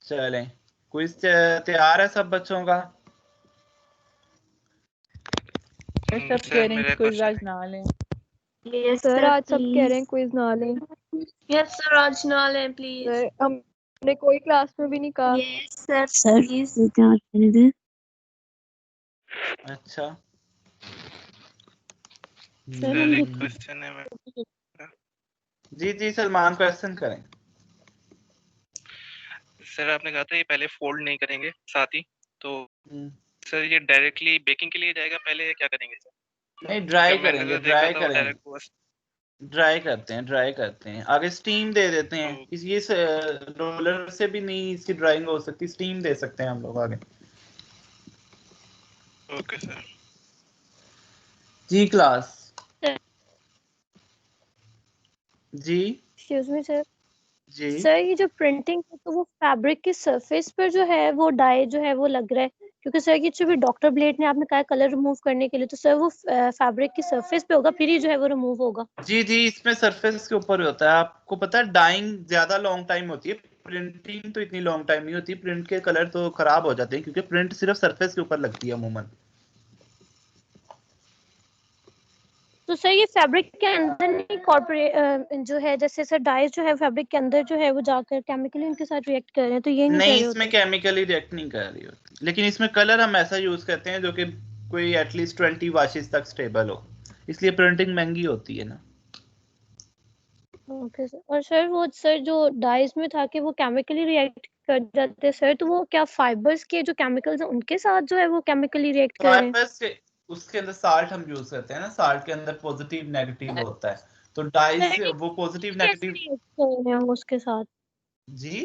चलें, क्विज तैयार है सब बच्चों का?
सब कह रहे हैं क्विज आज ना लें।
यस
सर
सर
आज सब कह रहे
प्लीज।
हैं क्विज ना लें।
यस सर आज ना लें प्लीज।
सर हमने कोई क्लास में भी नहीं कहा।
Yes sir
sir
please.
क्या कहने दे।
अच्छा
सर हम
एक क्वेश्चन है
जी जी सलमान क्वेश्चन करें।
सर आपने कहा था ये पहले फोल्ड नहीं करेंगे साथ ही, तो सर ये डायरेक्टली बेकिंग के लिए जाएगा, पहले क्या करेंगे सर?
नहीं ड्राई
मैंने
करेंगे,
तो देखा
ड्राई
था वो
करेंगे,
डायरेक्ट बस
ड्राई करते हैं, ड्राई करते हैं, आगे स्टीम दे देते हैं। ये रोलर से भी नहीं इसकी ड्राइंग हो सकती, स्टीम दे सकते हैं हम लोग आगे।
Okay sir.
जी क्लास जी
एक्सक्यूज मी सर।
जी
सर ये जो प्रिंटिंग है तो वो फैब्रिक के सरफेस पर जो है वो डाई जो है वो लग रहा है, क्योंकि सर ये जो भी डॉक्टर ब्लेड ने आपने कहा कलर रिमूव करने के लिए, तो सर वो फैब्रिक की सरफेस पे होगा फिर ही जो है वो रिमूव होगा।
जी जी इसमें सरफेस के ऊपर होता है। आपको पता है डाइंग ज्यादा लॉन्ग टाइम होती है, प्रिंटिंग तो इतनी लॉन्ग टाइम नहीं होती। प्रिंट के कलर तो खराब हो जाते हैं क्योंकि प्रिंट सिर्फ सरफेस के ऊपर लगती है अमूमन।
तो सर ये फैब्रिक के अंदर नहीं कॉर्पोरेट जो है, जैसे सर डाइज जो है फैब्रिक के अंदर जो है वो जाकर केमिकली उनके साथ रिएक्ट कर रहे हैं, तो ये नहीं कर
नहीं,
रहे
इसमें
होते?
केमिकली रिएक्ट नहीं कर रही होती, लेकिन इसमें कलर हम ऐसा यूज करते हैं जो कि कोई एटलीस्ट 20 वॉशेस तक स्टेबल हो, इसलिए प्रिंटिंग महंगी होती है ना।
Okay sir. और सर वो सर जो डाइज में था कि वो केमिकली रिएक्ट कर जाते हैं सर, तो वो क्या फाइबर्स के जो केमिकल्स हैं उनके साथ जो है वो केमिकली रिएक्ट कर रहे हैं?
फाइबर्स के उसके अंदर साल्ट हम यूज करते हैं ना, साल्ट के अंदर पॉजिटिव नेगेटिव होता है, तो डाइज
सर
से
ये
वो पॉजिटिव
कैसे
नेगेटिव।
रिएक्ट कर रहे हैं उसके साथ?
जी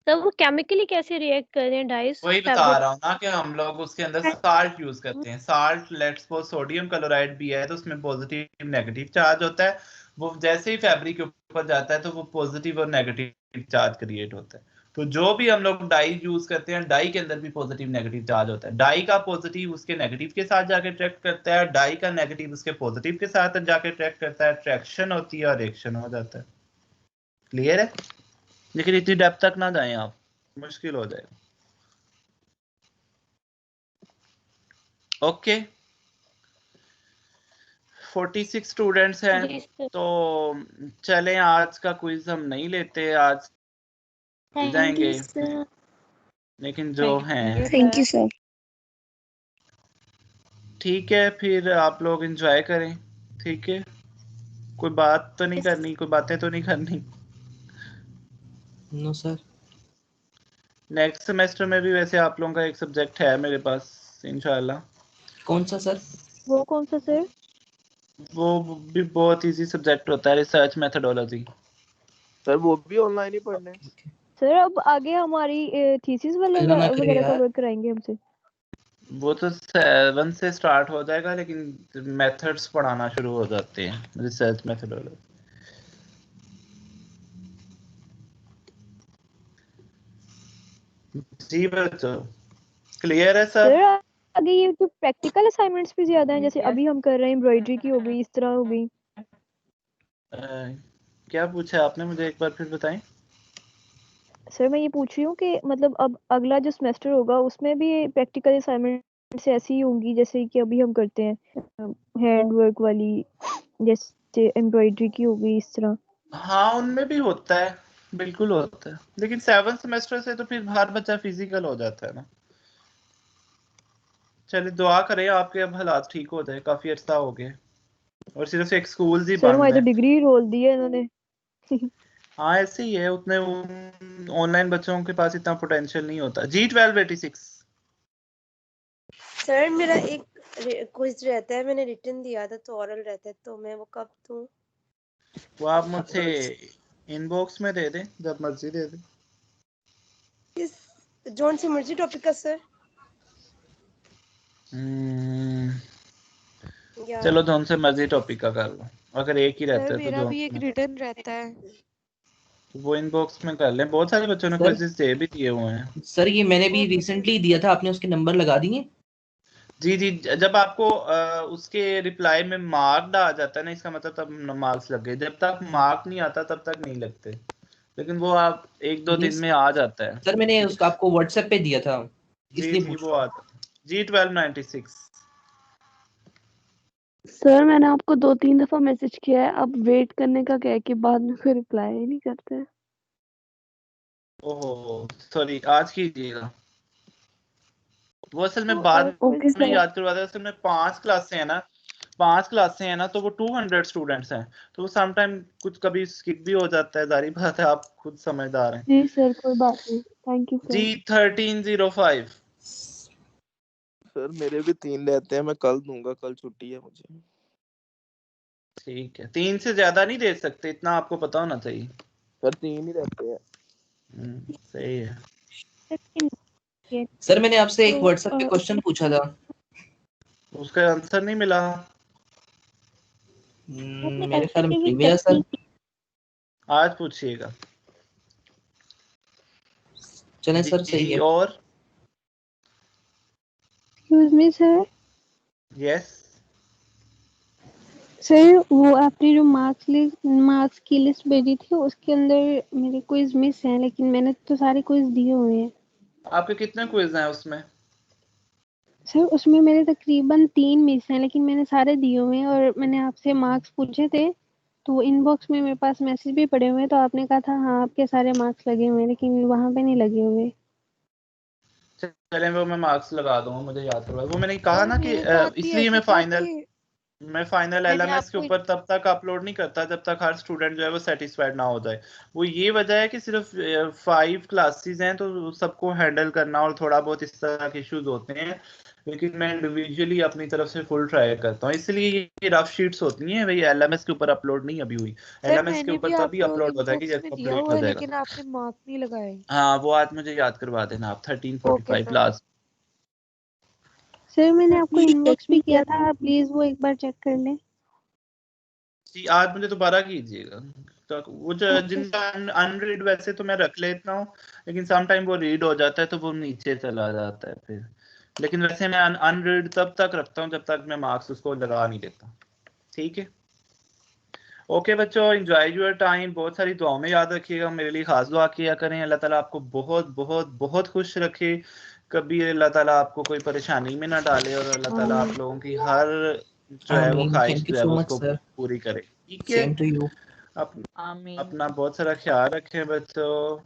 तब वो केमिकली कैसे रिएक्ट कर रहे हैं डाइस
वही बता
फैब्रिक?
रहा हूँ ना कि हम लोग उसके अंदर साल्ट यूज करते हैं। Salt let's suppose sodium chloride भी है तो उसमें पॉजिटिव नेगेटिव चार्ज होता है, वो जैसे ही फैब्रिक के ऊपर जाता है तो वो पॉजिटिव और नेगेटिव चार्ज क्रिएट होता है। तो जो भी हम लोग डाई यूज करते हैं, डाई के अंदर भी पॉजिटिव नेगेटिव चार्ज होता है। डाई का पॉजिटिव उसके नेगेटिव के साथ जाके अट्रैक्ट करता है, डाई का नेगेटिव उसके पॉजिटिव के साथ जाके अट्रैक्ट करता है, अट्रैक्शन होती है और रिएक्शन हो जाता है। क्लियर है? लेकिन इतनी डेप्थ तक ना जाएं आप, मुश्किल हो जाएगा। ओके 46 स्टूडेंट्स हैं, तो चलें आज का क्विज हम नहीं लेते, आज जाएंगे, लेकिन जो हैं
थैंक यू सर।
ठीक है, फिर आप लोग एंजॉय करें। ठीक है, कोई बात तो नहीं करनी, कोई बातें तो नहीं करनी?
No sir.
नेक्स्ट सेमेस्टर में भी वैसे आप लोगों का एक सब्जेक्ट है मेरे पास इंशाल्लाह।
कौन सा सर?
वो कौन सा सर?
वो भी बहुत इजी सब्जेक्ट होता है, रिसर्च मेथोडोलॉजी।
सर वो भी ऑनलाइन ही पढ़ना है?
सर अब आगे हमारी थीसिस वगैरह का वर्क कराएंगे हमसे?
वो तो 7 से स्टार्ट हो जाएगा, लेकिन मेथड्स पढ़ाना शुरू हो जाते हैं, रिसर्च मेथोडोलॉजी। जी बच्चों, क्लियर है सब?
सर आगे ये जो प्रैक्टिकल असाइनमेंट्स भी ज्यादा हैं, जैसे अभी हम कर रहे हैं एम्ब्रॉयडरी की हो गई, इस तरह हो गई।
क्या पूछा आपने, मुझे एक बार फिर बताएं।
सर मैं ये पूछ रही हूँ कि मतलब अब अगला जो सेमेस्टर होगा उसमें भी प्रैक्टिकल असाइनमेंट्स ऐसी ही होंगी जैसे कि अभी हम करते हैं हैंड वर्क वाली, जैसे एम्ब्रॉयडरी की हो गई, इस तरह?
हाँ उनमें भी होता है, बिल्कुल होता है, लेकिन 7 सेमेस्टर से तो फिर हर बच्चा फिजिकल हो जाता है ना। चलिए दुआ करें आपके अब हालात ठीक हो जाए, काफी अर्सा हो गए और सिर्फ एक स्कूल ही
सर
बंद
हमारी
है।
तो डिग्री रोल दी है इन्होंने।
हाँ ऐसे ही है, उतने ऑनलाइन बच्चों के पास इतना पोटेंशियल नहीं होता। G12 86।
सर मेरा एक क्विज रहता है, मैंने रिटन दिया था तो ओरल रहता है, तो मैं वो कब दूं?
वो आप मुझसे इनबॉक्स में दे दें, जब मर्जी दे दें।
किस जोन से मर्जी टॉपिक का सर?
चलो जोन से मर्जी टॉपिक का कर लो, अगर एक ही रहता
सर
है तो
मेरा
जोन
भी एक
में
रिटर्न रहता है।
तो वो इनबॉक्स में कर लें। बहुत सारे बच्चों ने क्विज़ेस दे भी दिए हुए हैं।
सर ये मैंने भी रिसेंटली दिया था, आपने उसके नंबर लगा दिए?
जी जी, जब आपको उसके रिप्लाई में मार्क्ड आ जाता है ना, इसका मतलब तब मार्क्स लग गए। जब तक मार्क नहीं आता तब तक नहीं लगते, लेकिन वो आप 1-2 दिन में आ जाता है।
सर मैंने उसका आपको व्हाट्सएप पे दिया था,
जी
इसलिए
जी
पूछ
वो
रहा
आता G12 96।
सर मैंने आपको 2-3 दफा मैसेज किया है, अब वेट करने का क्या है कि बाद में कोई रिप्लाई ही नहीं करते हैं।
ओह सॉरी, आज कीजिएगा। वो असल में बाद
ओके
में
सर।
याद करवाता है। असल में 5 क्लासें हैं ना, 5 क्लासें हैं ना, तो वो 200 स्टूडेंट्स हैं, तो वो सम टाइम कुछ कभी स्किप भी हो जाता है, जारी बात है, आप खुद समझदार हैं।
जी सर कोई बात नहीं, thank you sir.
G1305।
Sir मेरे भी 3 रहते हैं, मैं कल दूंगा, कल छुट्टी है मुझे।
ठीक है, 3 से ज्यादा नहीं दे सकते, इतना आपको पता होना चाहिए।
सर 3 ही रहते हैं।
सही है।
सर मैंने आपसे एक व्हाट्सएप पे क्वेश्चन पूछा था,
उसका आंसर नहीं मिला।
मेरे ख्याल में नहीं मिला सर।
आज पूछिएगा।
चलें सर, सही है।
और
excuse me sir.
Yes
sir वो आपने जो मार्क्स की लिस्ट भेजी थी उसके अंदर मेरे क्विज मिस हैं, लेकिन मैंने तो सारे क्विज दिए हुए हैं।
आपके कितने क्विज हैं उसमें?
सर उसमें मेरे तकरीबन 3 मिस हैं, लेकिन मैंने सारे दिए हुए हैं और मैंने आपसे मार्क्स पूछे थे, तो इनबॉक्स में मेरे पास मैसेज भी पड़े हुए हैं, तो आपने कहा था हाँ आपके सारे मार्क्स लगे हुए हैं, लेकिन वहाँ पे नहीं लगे हुए।
चलें वो मैं मार्क्स लगा दूंगा, मुझे याद करवा। वो मैंने कहा
सर
ना कि
मेरे साथ भी
इसलिए
ऐसे था कि
मैं फाइनल
मैंने
एलएमएस के
आपको
ऊपर तब तक अपलोड नहीं करता जब तक हर स्टूडेंट जो है वो सेटिस्फाइड ना हो जाए। वो ये वजह है कि सिर्फ 5 क्लासेस हैं तो सबको हैंडल करना और थोड़ा बहुत इस तरह के इश्यूज होते हैं, लेकिन मैं इंडिविजुअली अपनी तरफ से फुल ट्राई करता हूँ। इसलिए ये रफ शीट्स होती हैं भाई, एलएमएस के ऊपर अपलोड नहीं अभी हुई।
सर
एलएमएस के
मैंने भी
ऊपर तभी
आपको
अपलोड होता है कि
इनबॉक्स
जब
में दिया
कंप्लीट
हुआ
हो
है,
जाएगा।
लेकिन आपने मार्क नहीं लगाए।
हाँ वो आज मुझे याद करवा देना आप,
ओके
13:45
सर।
लास्ट।
सर मैंने आपको
प्लीज
इनबॉक्स
चेक
भी
मी
किया था, प्लीज वो एक बार चेक कर लें।
जी आज मुझे दोबारा कीजिएगा। तो वो जो
ओके
जिनका
सर।
अनरीड वैसे तो मैं रख लेता हूँ, लेकिन सम टाइम वो रीड हो जाता है तो वो नीचे चला जाता है फिर। लेकिन वैसे मैं अनरीड तब तक रखता हूँ जब तक मैं मार्क्स उसको लगा नहीं देता। ठीक है, ओके बच्चों, एंजॉय योर टाइम। बहुत सारी दुआओं में याद रखिएगा, मेरे लिए खास दुआ किया करें। अल्लाह ताला आपको बहुत बहुत बहुत खुश रखे, कभी अल्लाह ताला आपको कोई परेशानी में ना डाले, और अल्लाह ताला आप लोगों की हर जो है वो
आमीन।
ख्वाहिश
थैंक यू
जो है
सो
वो
मच
उसको
सर।
पूरी करे। ठीक है,
सेम टू यू।
अप,
आमीन।
अपना बहुत सारा ख्याल रखें बच्चों।